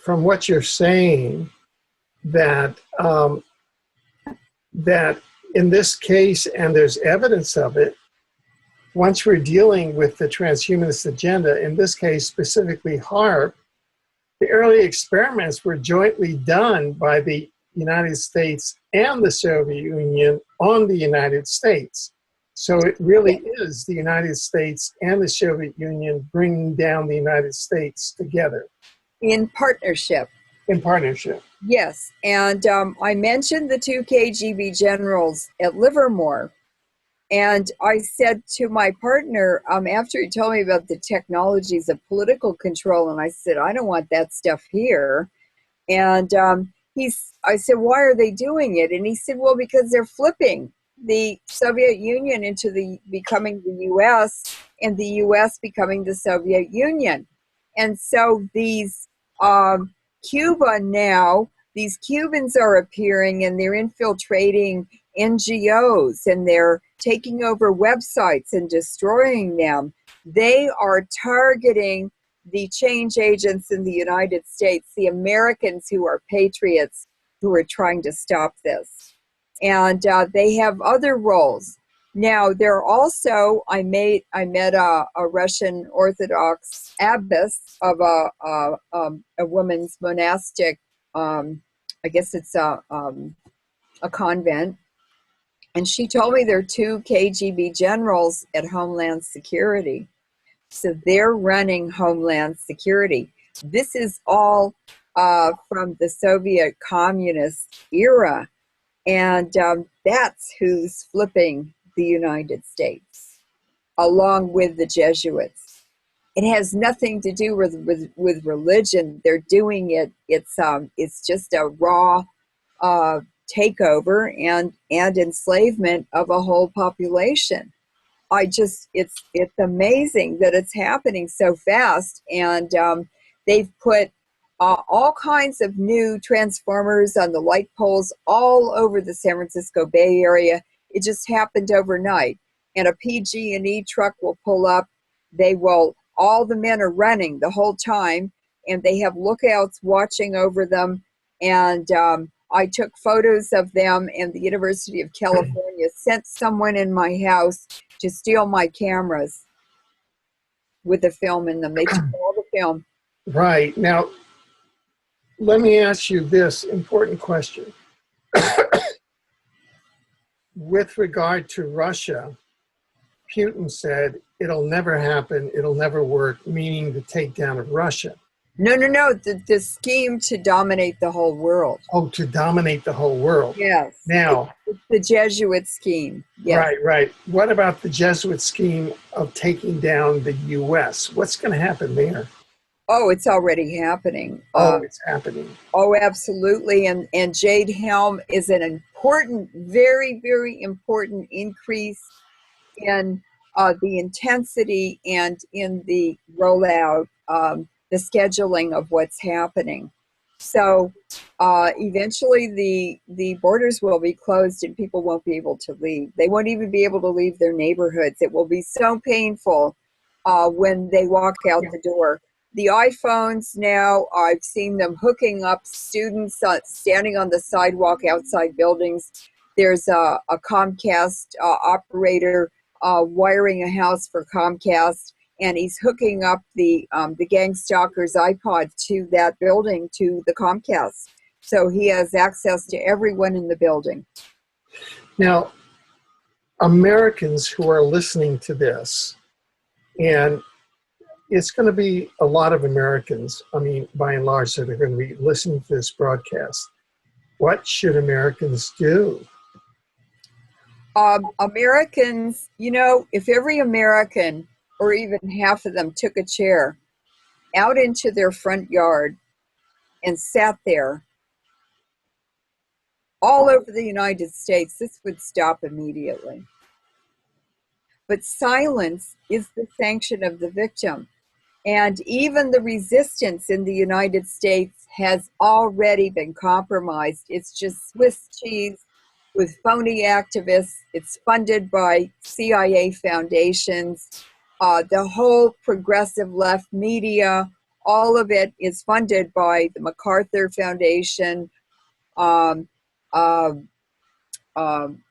what you're saying that that in this case, and there's evidence of it, once we're dealing with the transhumanist agenda, in this case specifically HAARP, the early experiments were jointly done by the United States and the Soviet Union on the United States. So it really is the United States and the Soviet Union bringing down the United States together. In partnership. In partnership. Yes, and I mentioned the 2 KGB generals at Livermore, and I said to my partner, after he told me about the technologies of political control, and I said, I don't want that stuff here. And I said, why are they doing it? And he said, well, because they're flipping the Soviet Union into becoming the U.S. and the U.S. becoming the Soviet Union. And so these Cuba now, these Cubans are appearing and they're infiltrating NGOs and they're taking over websites and destroying them. They are targeting the change agents in the United States, the Americans who are patriots who are trying to stop this. And they have other roles. Now, they're also, I met a Russian Orthodox abbess of a woman's monastic, I guess it's a convent. And she told me there are 2 KGB generals at Homeland Security. So they're running Homeland Security. This is all from the Soviet communist era. And that's who's flipping the United States, along with the Jesuits. It has nothing to do with religion. They're doing it. It's just a raw takeover and enslavement of a whole population. It's amazing that it's happening so fast, and they've put all kinds of new transformers on the light poles all over the San Francisco Bay Area. It just happened overnight, and a PG&E truck will pull up. All the men are running the whole time, and they have lookouts watching over them, and I took photos of them, and the University of California sent someone in my house to steal my cameras with the film in them. They took all the film. Right. Now, let me ask you this important question. With regard to Russia, Putin said it'll never happen, it'll never work, meaning the takedown of Russia. No. The scheme to dominate the whole world. Oh, to dominate the whole world. Yes. Now, it's the Jesuit scheme. Yes. Right. What about the Jesuit scheme of taking down the U.S.? What's going to happen there? Oh, it's already happening. It's happening. Oh, absolutely. And Jade Helm is an important, very, very important increase in the intensity and in the rollout, the scheduling of what's happening. So eventually the borders will be closed and people won't be able to leave. They won't even be able to leave their neighborhoods. It will be so painful when they walk out the door. The iPhones now, I've seen them hooking up students standing on the sidewalk outside buildings. There's a Comcast operator wiring a house for Comcast, and he's hooking up the gang stalker's iPod to that building, to the Comcast. So he has access to everyone in the building. Now, Americans who are listening to this, and it's going to be a lot of Americans, I mean, by and large, that are going to be listening to this broadcast. What should Americans do? Americans, if every American or even half of them took a chair out into their front yard and sat there all over the United States, this would stop immediately. But silence is the sanction of the victim. And even the resistance in the United States has already been compromised. It's just Swiss cheese with phony activists. It's funded by CIA foundations. The whole progressive left media, all of it is funded by the MacArthur Foundation, um, um, um,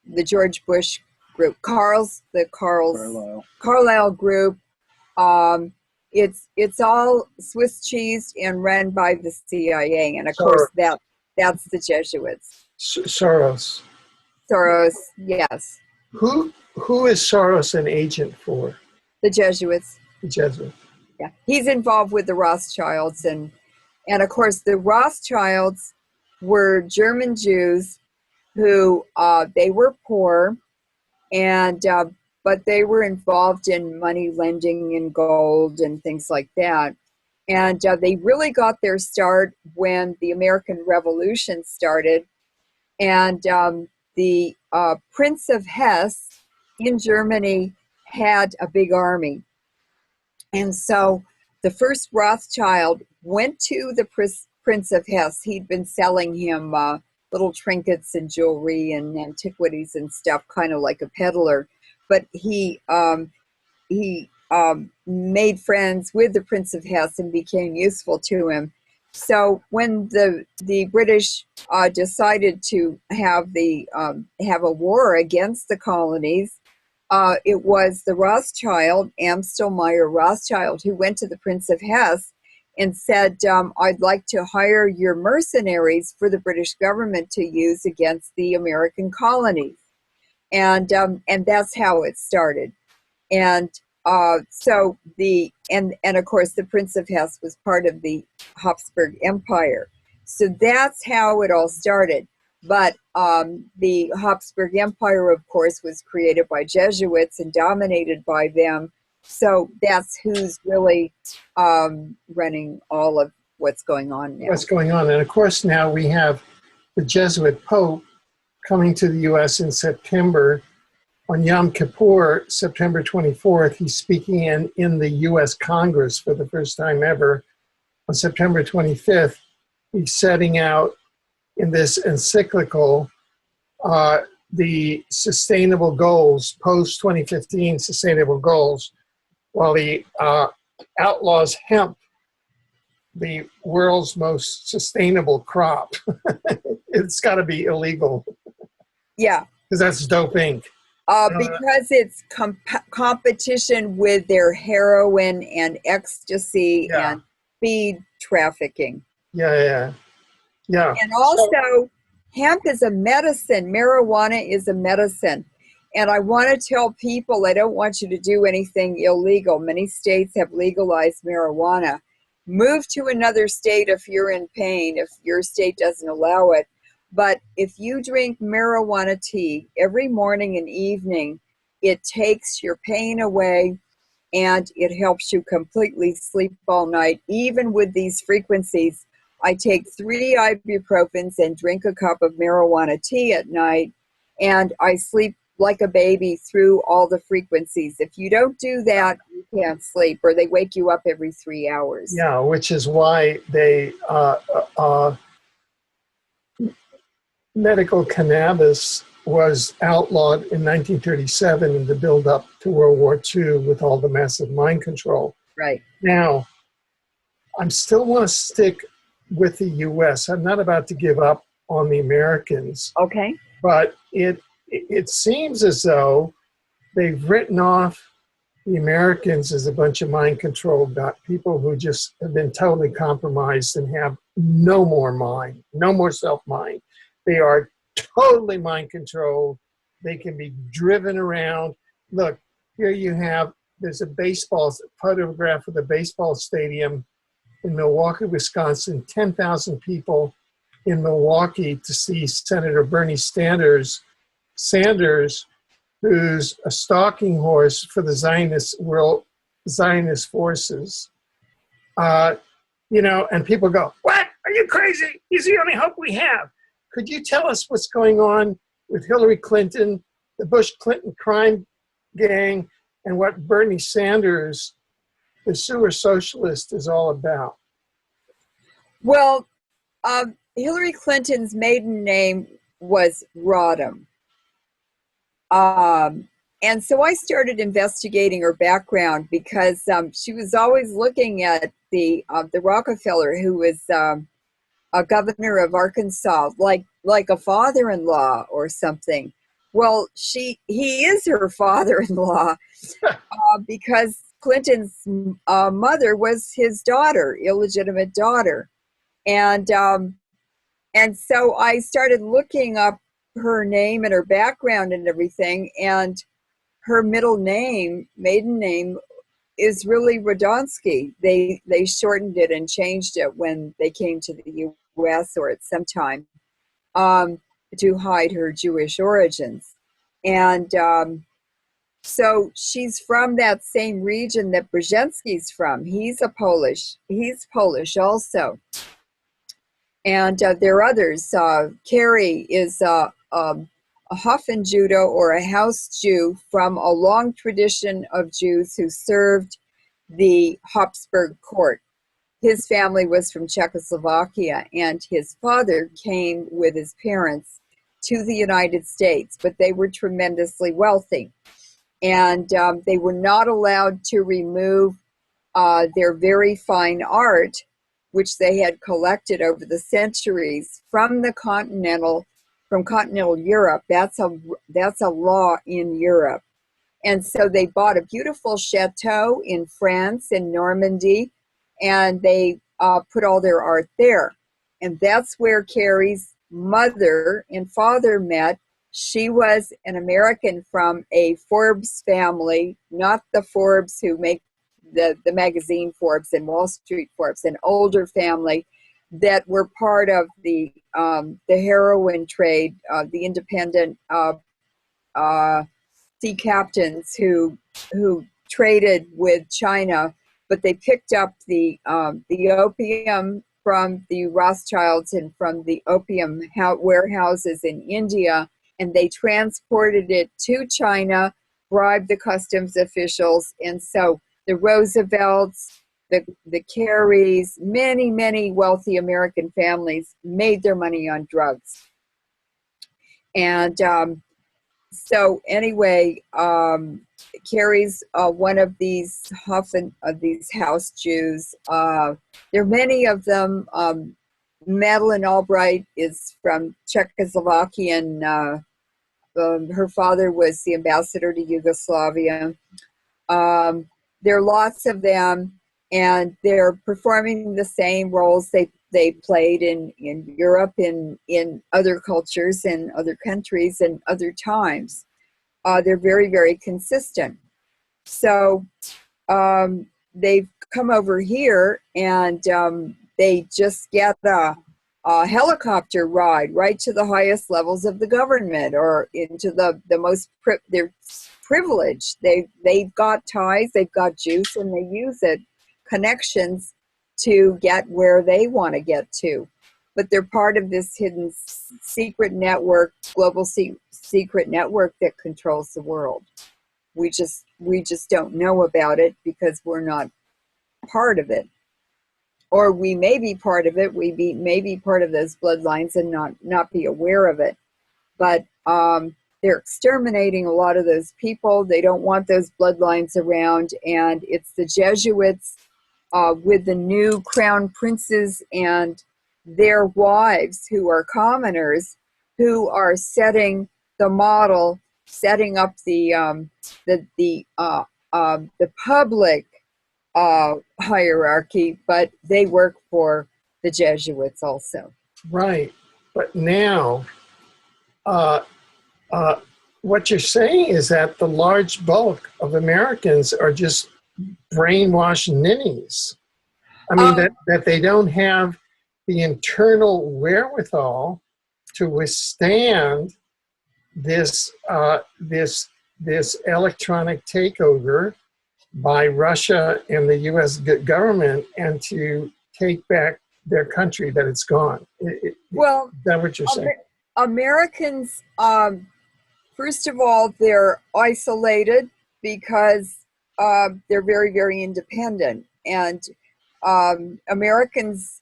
the George Bush group, Carlyle group. It's all Swiss cheese and run by the CIA, and of course that's the Jesuits. Soros. Soros, yes. Who is Soros an agent for? The Jesuits. The Jesuits. Yeah, he's involved with the Rothschilds, and of course the Rothschilds were German Jews who they were poor, and but they were involved in money lending and gold and things like that. And they really got their start when the American Revolution started. And the Prince of Hesse in Germany had a big army. And so the first Rothschild went to the Prince of Hesse. He'd been selling him little trinkets and jewelry and antiquities and stuff, kind of like a peddler. But he made friends with the Prince of Hesse and became useful to him. So when the British decided to have a war against the colonies, it was the Rothschild, Amstel Meyer Rothschild, who went to the Prince of Hesse and said, I'd like to hire your mercenaries for the British government to use against the American colonies. And that's how it started. And so and of course the Prince of Hesse was part of the Habsburg Empire. So that's how it all started. But the Habsburg Empire, of course, was created by Jesuits and dominated by them. So that's who's really running all of what's going on now. What's going on. And of course, now we have the Jesuit Pope coming to the U.S. in September. On Yom Kippur, September 24th, he's speaking in the U.S. Congress for the first time ever. On September 25th, he's setting out in this encyclical the sustainable goals, post-2015 sustainable goals, while he outlaws hemp, the world's most sustainable crop. It's got to be illegal. Yeah. Because that's dope Inc. Because it's competition with their heroin and ecstasy and speed trafficking. Yeah. And also, hemp is a medicine. Marijuana is a medicine. And I want to tell people, I don't want you to do anything illegal. Many states have legalized marijuana. Move to another state if you're in pain, if your state doesn't allow it. But if you drink marijuana tea every morning and evening, it takes your pain away and it helps you completely sleep all night. Even with these frequencies, I take 3 ibuprofens and drink a cup of marijuana tea at night, and I sleep like a baby through all the frequencies. If you don't do that, you can't sleep, or they wake you up every 3 hours. Yeah, which is why they medical cannabis was outlawed in 1937 in the build-up to World War II with all the massive mind control. Right. Now, I still want to stick with the U.S. I'm not about to give up on the Americans. Okay. But it seems as though they've written off the Americans as a bunch of mind-controlled people who just have been totally compromised and have no more mind, no more self-mind. They are totally mind-controlled. They can be driven around. Look, here you have, there's a photograph of a baseball stadium in Milwaukee, Wisconsin, 10,000 people in Milwaukee to see Senator Bernie Sanders who's a stalking horse for the Zionist forces. And people go, "What? Are you crazy? He's the only hope we have." Could you tell us what's going on with Hillary Clinton, the Bush-Clinton crime gang, and what Bernie Sanders, the sewer socialist, is all about? Well, Hillary Clinton's maiden name was Rodham. And so I started investigating her background because she was always looking at the Rockefeller, who was a governor of Arkansas, like a father-in-law or something. Well, he is her father-in-law because Clinton's mother was his daughter, illegitimate daughter, and so I started looking up her name and her background and everything, and her maiden name, is really Radonsky. They shortened it and changed it when they came to the U.S. or at some time to hide her Jewish origins. And so she's from that same region that Brzezinski's from. He's Polish also. And there are others. Carrie is a Hoffen-Judo, or a house Jew, from a long tradition of Jews who served the Habsburg court. His family was from Czechoslovakia, and his father came with his parents to the United States, but they were tremendously wealthy. And they were not allowed to remove their very fine art, which they had collected over the centuries from continental Europe. That's a law in Europe. And so they bought a beautiful chateau in France, in Normandy, and they put all their art there. And that's where Carrie's mother and father met. She was an American from a Forbes family, not the Forbes who make the magazine Forbes and Wall Street Forbes, an older family that were part of the heroin trade, the independent sea captains who traded with China, but they picked up the opium from the Rothschilds and from the opium warehouses in India, and they transported it to China, bribed the customs officials, and so the Roosevelts, the Carries, many wealthy American families made their money on drugs. And so anyway, Carrie's one of these these house Jews. There are many of them. Madeleine Albright is from Czechoslovakian. Her father was the ambassador to Yugoslavia. There are lots of them, and they're performing the same roles they played in Europe, in other cultures and other countries and other times. They're very, very consistent. So they've come over here, and they just get a helicopter ride right to the highest levels of the government, or into the most they're privileged. They've got ties, they've got juice, and they use it, connections, to get where they want to get to. But they're part of this hidden secret network, global secret network that controls the world. We just don't know about it because we're not part of it. Or we may be part of it, we may be part of those bloodlines and not be aware of it. But they're exterminating a lot of those people. They don't want those bloodlines around, and it's the Jesuits with the new crown princes and their wives, who are commoners, who are setting the model, setting up the public hierarchy, but they work for the Jesuits also. Right, but now what you're saying is that the large bulk of Americans are just brainwashed ninnies. I mean, that they don't have the internal wherewithal to withstand this this electronic takeover by Russia and the U.S. government, and to take back their country that it's gone. Well, is that what you're saying? Americans, first of all, they're isolated because they're very, very independent. And Americans,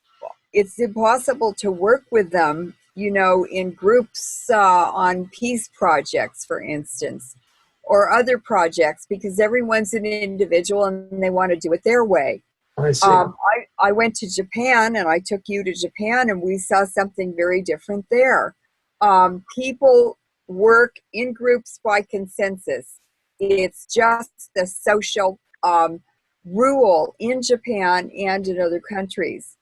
it's impossible to work with them, you know, in groups on peace projects, for instance, or other projects, because everyone's an individual and they want to do it their way. I see. I went to Japan, and I took you to Japan, and we saw something very different there. People work in groups by consensus. It's just the social rule in Japan and in other countries.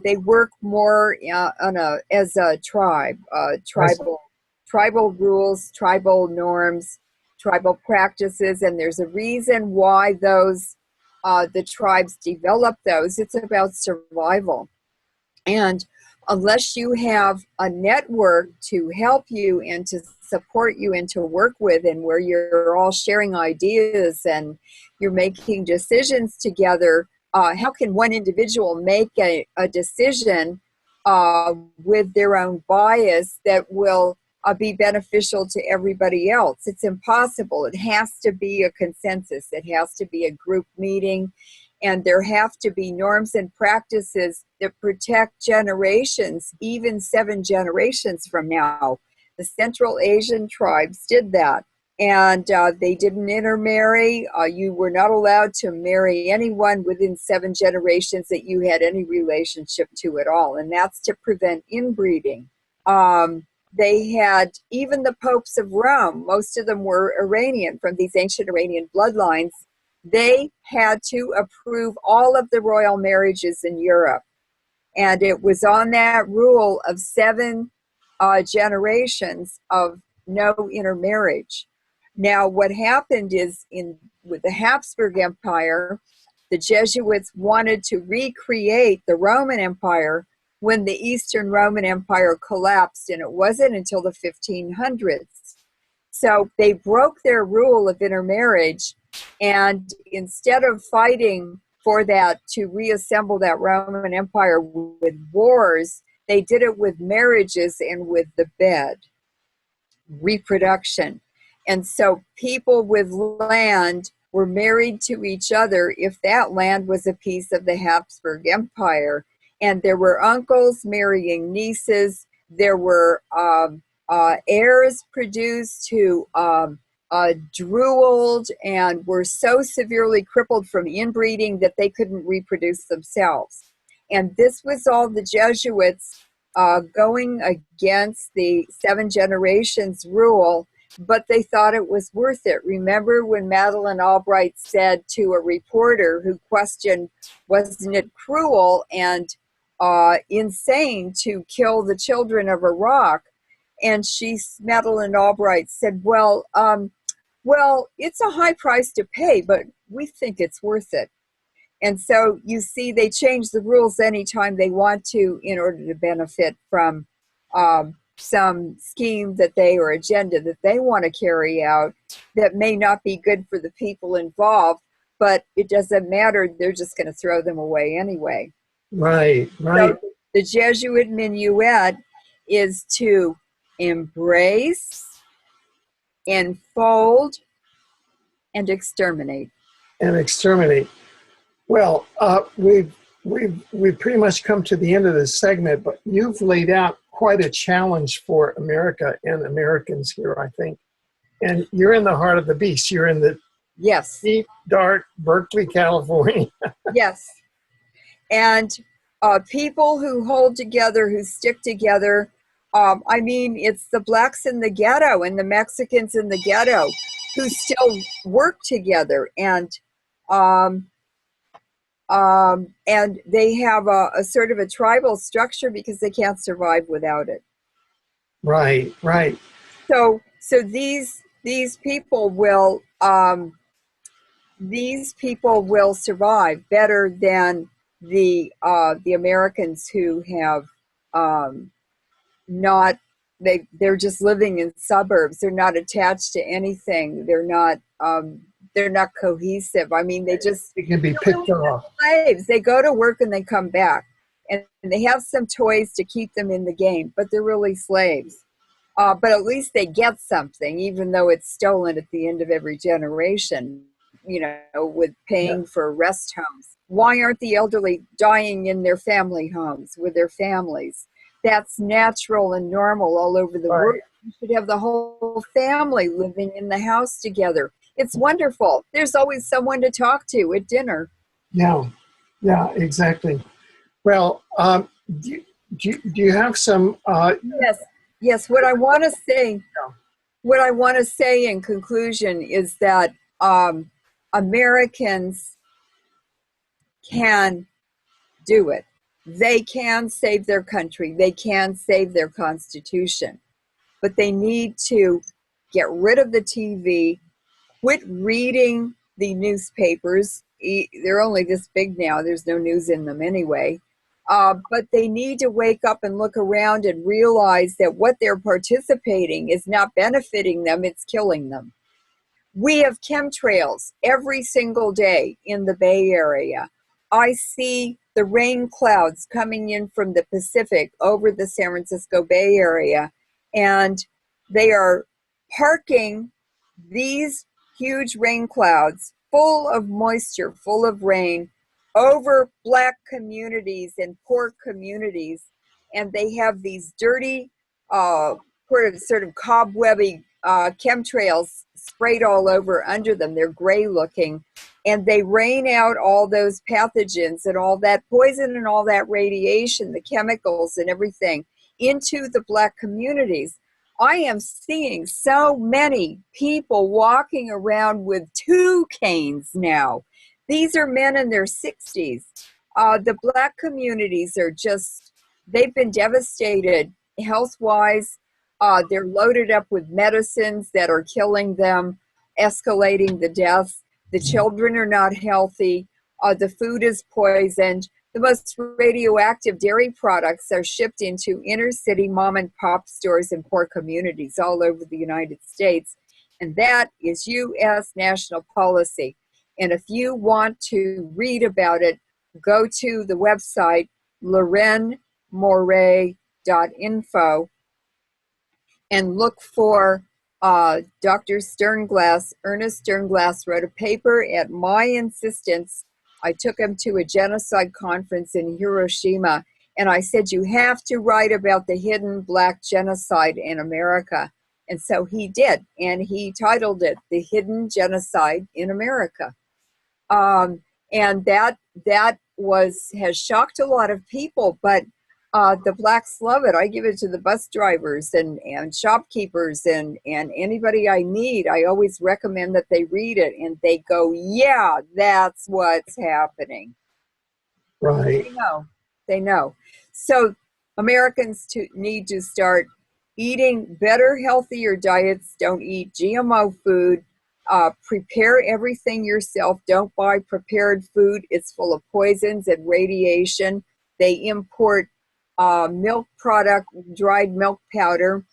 They work more as a tribe, tribal rules, tribal norms, tribal practices, and there's a reason why those the tribes develop those. It's about survival. And unless you have a network to help you and to support you and to work with, and where you're all sharing ideas and you're making decisions together, how can one individual make a decision with their own bias that will be beneficial to everybody else? It's impossible. It has to be a consensus. It has to be a group meeting, and there have to be norms and practices that protect generations, even 7 generations from now. The Central Asian tribes did that, and they didn't intermarry. You were not allowed to marry anyone within 7 generations that you had any relationship to at all, and that's to prevent inbreeding. They had even the popes of Rome, most of them were Iranian, from these ancient Iranian bloodlines. They had to approve all of the royal marriages in Europe. And it was on that rule of 7 generations of no intermarriage. Now, what happened is with the Habsburg Empire, the Jesuits wanted to recreate the Roman Empire when the Eastern Roman Empire collapsed, and it wasn't until the 1500s. So they broke their rule of intermarriage, and instead of fighting for that, to reassemble that Roman Empire with wars, they did it with marriages and with the bed, reproduction. And so people with land were married to each other if that land was a piece of the Habsburg Empire. And there were uncles marrying nieces. There were heirs produced who drooled and were so severely crippled from inbreeding that they couldn't reproduce themselves. And this was all the Jesuits going against the 7 generations rule, but they thought it was worth it. Remember when Madeleine Albright said to a reporter who questioned, wasn't it cruel and insane to kill the children of Iraq? And Madeleine Albright said, well, it's a high price to pay, but we think it's worth it. And so you see, they change the rules anytime they want to in order to benefit from some scheme or agenda that they want to carry out that may not be good for the people involved, but it doesn't matter. They're just going to throw them away anyway. Right. So the Jesuit minuet is to embrace, enfold, and exterminate. Well, we've pretty much come to the end of this segment, but you've laid out quite a challenge for America and Americans here, I think. And you're in the heart of the beast. You're in the deep, dark Berkeley, California. Yes. And people who hold together, who stick together, I mean, it's the blacks in the ghetto and the Mexicans in the ghetto who still work together, and they have a sort of a tribal structure because they can't survive without it. Right. So these people will survive better than the Americans who have not they're just living in suburbs. They're not attached to anything. They're not cohesive. I mean, they can be picked off. Slaves. They go to work and they come back, and they have some toys to keep them in the game, but they're really slaves. But at least they get something, even though it's stolen at the end of every generation, with paying for rest homes. Why aren't the elderly dying in their family homes with their families? That's natural and normal all over the world. You should have the whole family living in the house together. It's wonderful. There's always someone to talk to at dinner. Yeah, exactly. Well, do you have some? Yes. What I want to say in conclusion is that Americans can do it. They can save their country. They can save their Constitution. But they need to get rid of the TV, quit reading the newspapers. They're only this big now. There's no news in them anyway. But they need to wake up and look around and realize that what they're participating is not benefiting them, it's killing them. We have chemtrails every single day in the Bay Area. I see the rain clouds coming in from the Pacific over the San Francisco Bay Area, and they are parking these huge rain clouds full of moisture, full of rain, over Black communities and poor communities, and they have these dirty, sort of cobwebby chemtrails sprayed all over under them. They're gray looking, and they rain out all those pathogens and all that poison and all that radiation, the chemicals and everything, into the Black communities. I am seeing so many people walking around with 2 canes now. These are men in their 60s. The Black communities are they've been devastated health-wise. They're loaded up with medicines that are killing them, escalating the deaths. The children are not healthy. The food is poisoned. The most radioactive dairy products are shipped into inner city mom and pop stores in poor communities all over the United States. And that is U.S. national policy. And if you want to read about it, go to the website LeurenMoret.info and look for Dr. Sternglass. Ernest Sternglass wrote a paper at my insistence. I took him to a genocide conference in Hiroshima, and I said, you have to write about the hidden Black genocide in America. And so he did, and he titled it The Hidden Genocide in America. And that has shocked a lot of people, but the Blacks love it. I give it to the bus drivers and shopkeepers and anybody I need. I always recommend that they read it, and they go, yeah, that's what's happening. Right. They know. So Americans need to start eating better, healthier diets. Don't eat GMO food. Prepare everything yourself. Don't buy prepared food. It's full of poisons and radiation. They import milk product, dried milk powder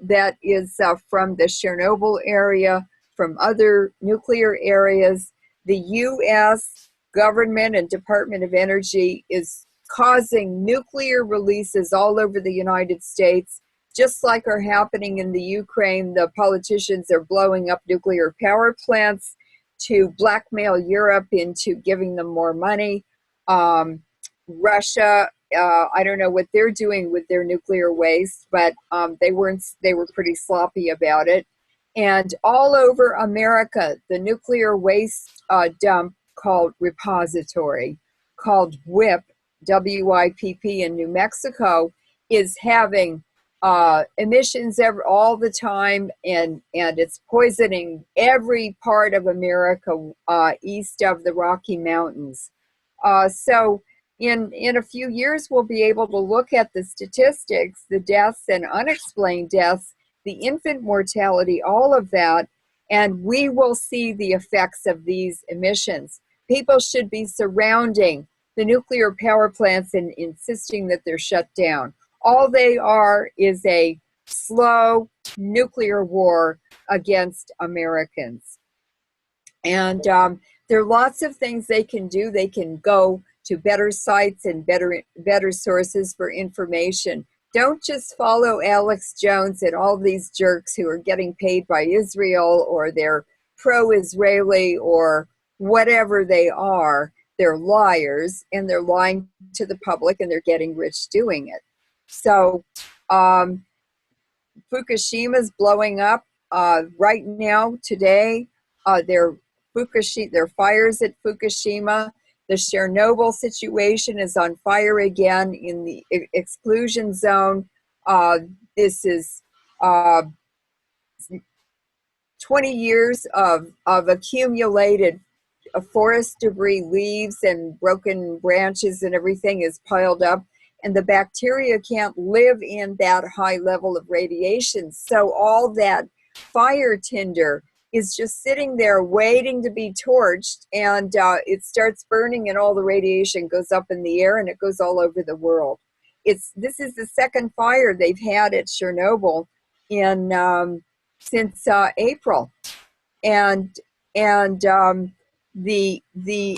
that is from the Chernobyl area, from other nuclear areas. The U.S. government and Department of Energy is causing nuclear releases all over the United States, just like are happening in the Ukraine. The politicians are blowing up nuclear power plants to blackmail Europe into giving them more money. Russia, I don't know what they're doing with their nuclear waste, but they were pretty sloppy about it. And all over America, the nuclear waste dump called repository, called WIPP, W-I-P-P in New Mexico, is having emissions all the time, and it's poisoning every part of America east of the Rocky Mountains. So in a few years, we'll be able to look at the statistics, the deaths and unexplained deaths, the infant mortality, all of that, and we will see the effects of these emissions. People should be surrounding the nuclear power plants and insisting that they're shut down. All they are is a slow nuclear war against Americans. And there are lots of things they can do. They can go to better sites and better sources for information. Don't just follow Alex Jones and all these jerks who are getting paid by Israel, or they're pro-Israeli, or whatever they are. They're liars, and they're lying to the public, and they're getting rich doing it. So Fukushima's blowing up right now, today. There are fires at Fukushima. The Chernobyl situation is on fire again in the exclusion zone. This is 20 years of accumulated forest debris, leaves and broken branches and everything is piled up. And the bacteria can't live in that high level of radiation. So all that fire tinder is just sitting there waiting to be torched, and it starts burning, and all the radiation goes up in the air, and it goes all over the world. This is the second fire they've had at Chernobyl since April, and the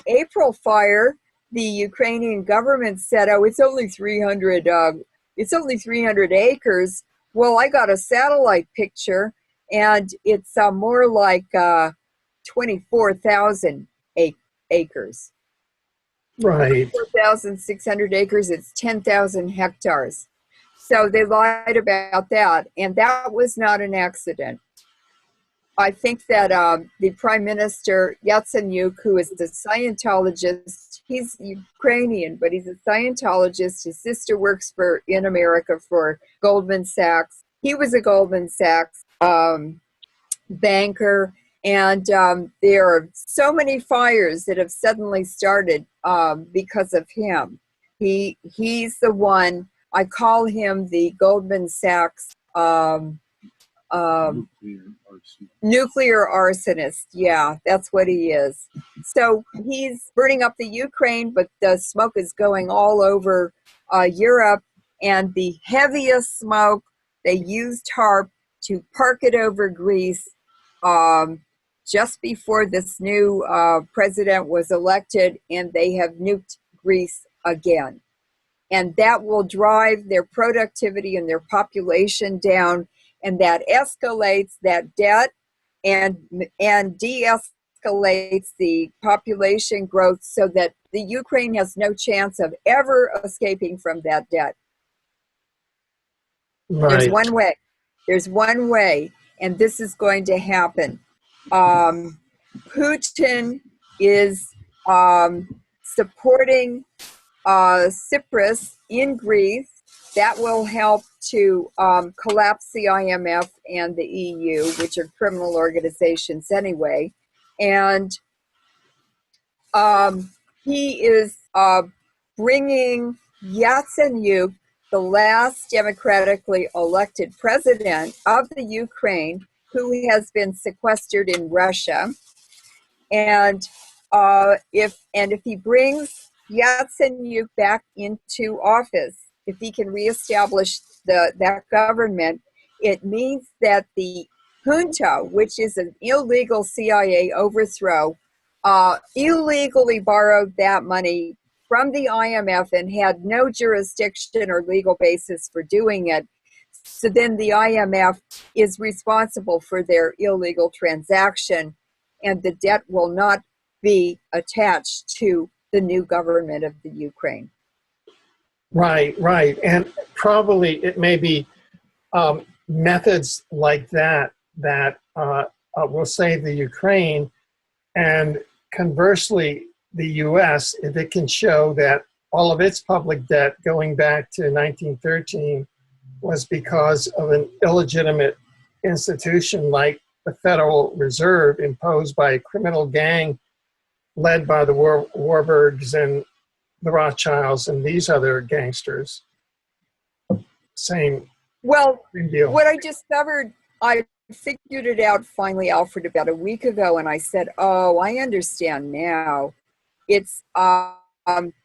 April fire, the Ukrainian government said, "Oh, it's only 300. It's only 300 acres." Well, I got a satellite picture, and it's more like 24,000 acres. Right. 4,600 acres. It's 10,000 hectares. So they lied about that, and that was not an accident. I think that the Prime Minister Yatsenyuk, who is the Scientologist, he's Ukrainian, but he's a Scientologist. His sister works in America for Goldman Sachs. He was a Goldman Sachs banker, and there are so many fires that have suddenly started because of him. He's the one. I call him the Goldman Sachs nuclear arsonist. Yeah, that's what he is. So he's burning up the Ukraine, but the smoke is going all over Europe, and the heaviest smoke, they used HARP to park it over Greece just before this new president was elected, and they have nuked Greece again. And that will drive their productivity and their population down, and that escalates that debt and de-escalates the population growth, so that the Ukraine has no chance of ever escaping from that debt. Right. There's one way. There's one way, and this is going to happen. Putin is supporting Cyprus in Greece. That will help to collapse the IMF and the EU, which are criminal organizations anyway. And he is bringing Yatsenyuk, the last democratically elected president of the Ukraine, who has been sequestered in Russia. And if he brings Yatsenyuk back into office, if he can reestablish that government, it means that the junta, which is an illegal CIA overthrow, illegally borrowed that money from the IMF and had no jurisdiction or legal basis for doing it. So then the IMF is responsible for their illegal transaction, and the debt will not be attached to the new government of the Ukraine. Right, right. And probably it may be methods like that will save the Ukraine. And conversely, the U.S., if it can show that all of its public debt going back to 1913 was because of an illegitimate institution like the Federal Reserve imposed by a criminal gang led by the Webres and the Rothschilds and these other gangsters. Same deal. What I discovered, I figured it out finally, Alfred, about a week ago, and I said, oh, I understand now. It's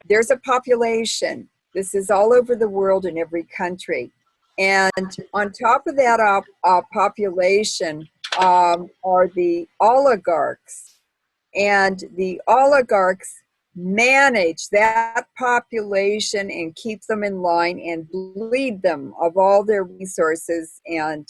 there's a population. This is all over the world in every country. And on top of that population are the oligarchs. And the oligarchs manage that population and keep them in line and bleed them of all their resources and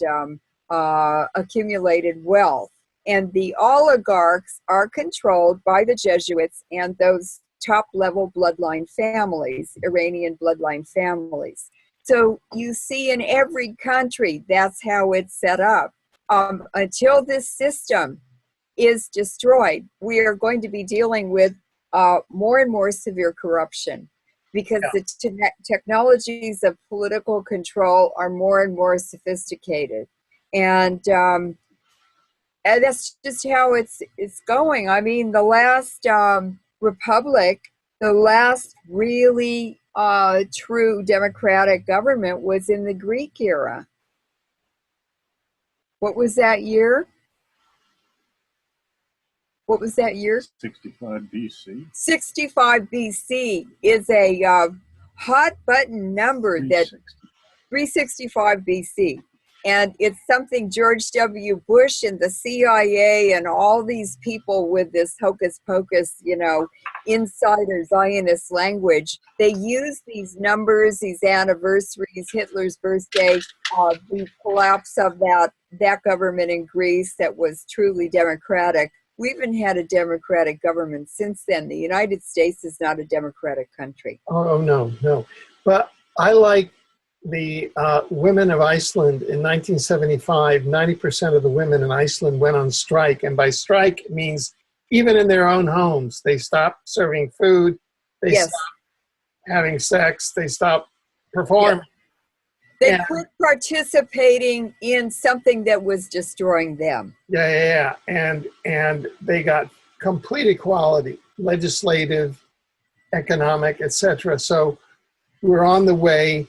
accumulated wealth. And the oligarchs are controlled by the Jesuits and those top level bloodline families, Iranian bloodline families. So you see in every country, that's how it's set up. Until this system is destroyed, we are going to be dealing with more and more severe corruption, because the technologies of political control are more and more sophisticated. And that's just how it's going. I mean, the last republic, the last really true democratic government was in the Greek era. What was that year? What was that year? 65 BC. 65 BC is a hot button number. 360. That 365 BC. And it's something George W. Bush and the CIA and all these people with this hocus pocus, you know, insider Zionist language, they use these numbers, these anniversaries, Hitler's birthday, the collapse of that government in Greece that was truly democratic. We haven't had a democratic government since then. The United States is not a democratic country. Oh, no, no. But I like the women of Iceland in 1975. 90% of the women in Iceland went on strike. And by strike, it means even in their own homes, they stopped serving food, they stopped having sex, they stopped performing. They quit participating in something that was destroying them. And they got complete equality, legislative, economic, etc. So we're on the way.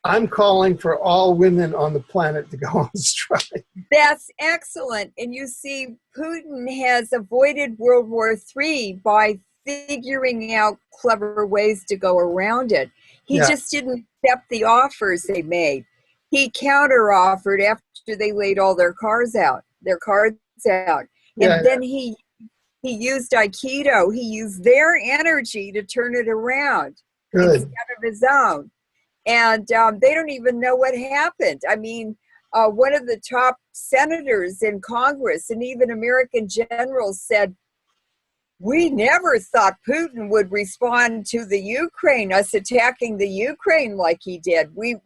I'm calling for all women on the planet to go on strike. That's excellent. And you see, Putin has avoided World War III by figuring out clever ways to go around it. He just didn't accept the offers they made. He counter-offered after they laid all their cards out. And then he used Aikido. He used their energy to turn it around instead of his own. And they don't even know what happened. I mean, one of the top senators in Congress and even American generals said, we never thought Putin would respond to the Ukraine, us attacking the Ukraine like he did. We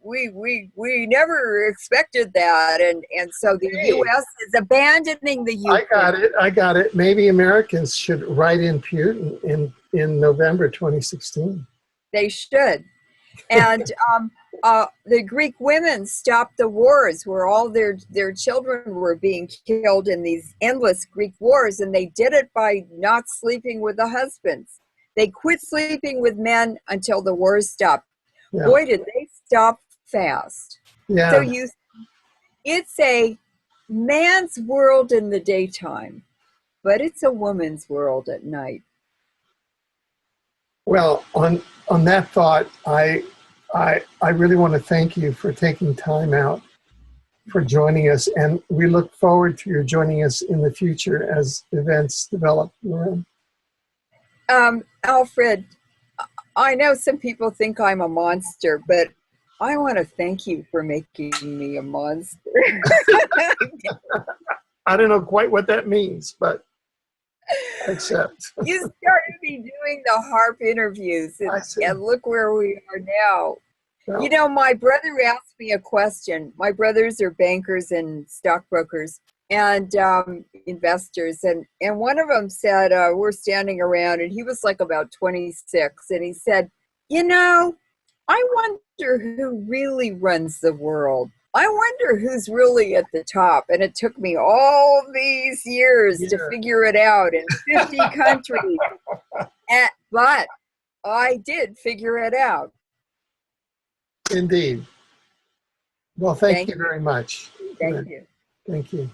never expected that. And so the U.S. is abandoning the Ukraine. I got it. Maybe Americans should write in Putin in November 2016. They should. And the Greek women stopped the wars where all their children were being killed in these endless Greek wars, and they did it by not sleeping with the husbands. They quit sleeping with men until the wars stopped. Yeah. Boy, did they stop fast. Yeah. So it's a man's world in the daytime, but it's a woman's world at night. Well, on that thought, I really want to thank you for taking time out for joining us, and we look forward to your joining us in the future as events develop. Alfred, I know some people think I'm a monster, but I want to thank you for making me a monster. I don't know quite what that means, but accept. You started me doing the HARP interviews, and look where we are now. Well, you know, my brother asked me a question. My brothers are bankers and stockbrokers and investors, and one of them said, we're standing around, and he was like about 26, and he said, you know, I wonder who really runs the world. I wonder who's really at the top. And it took me all these years to figure it out in 50 countries. But I did figure it out. Indeed. Well, thank you very much. Thank you. Thank you.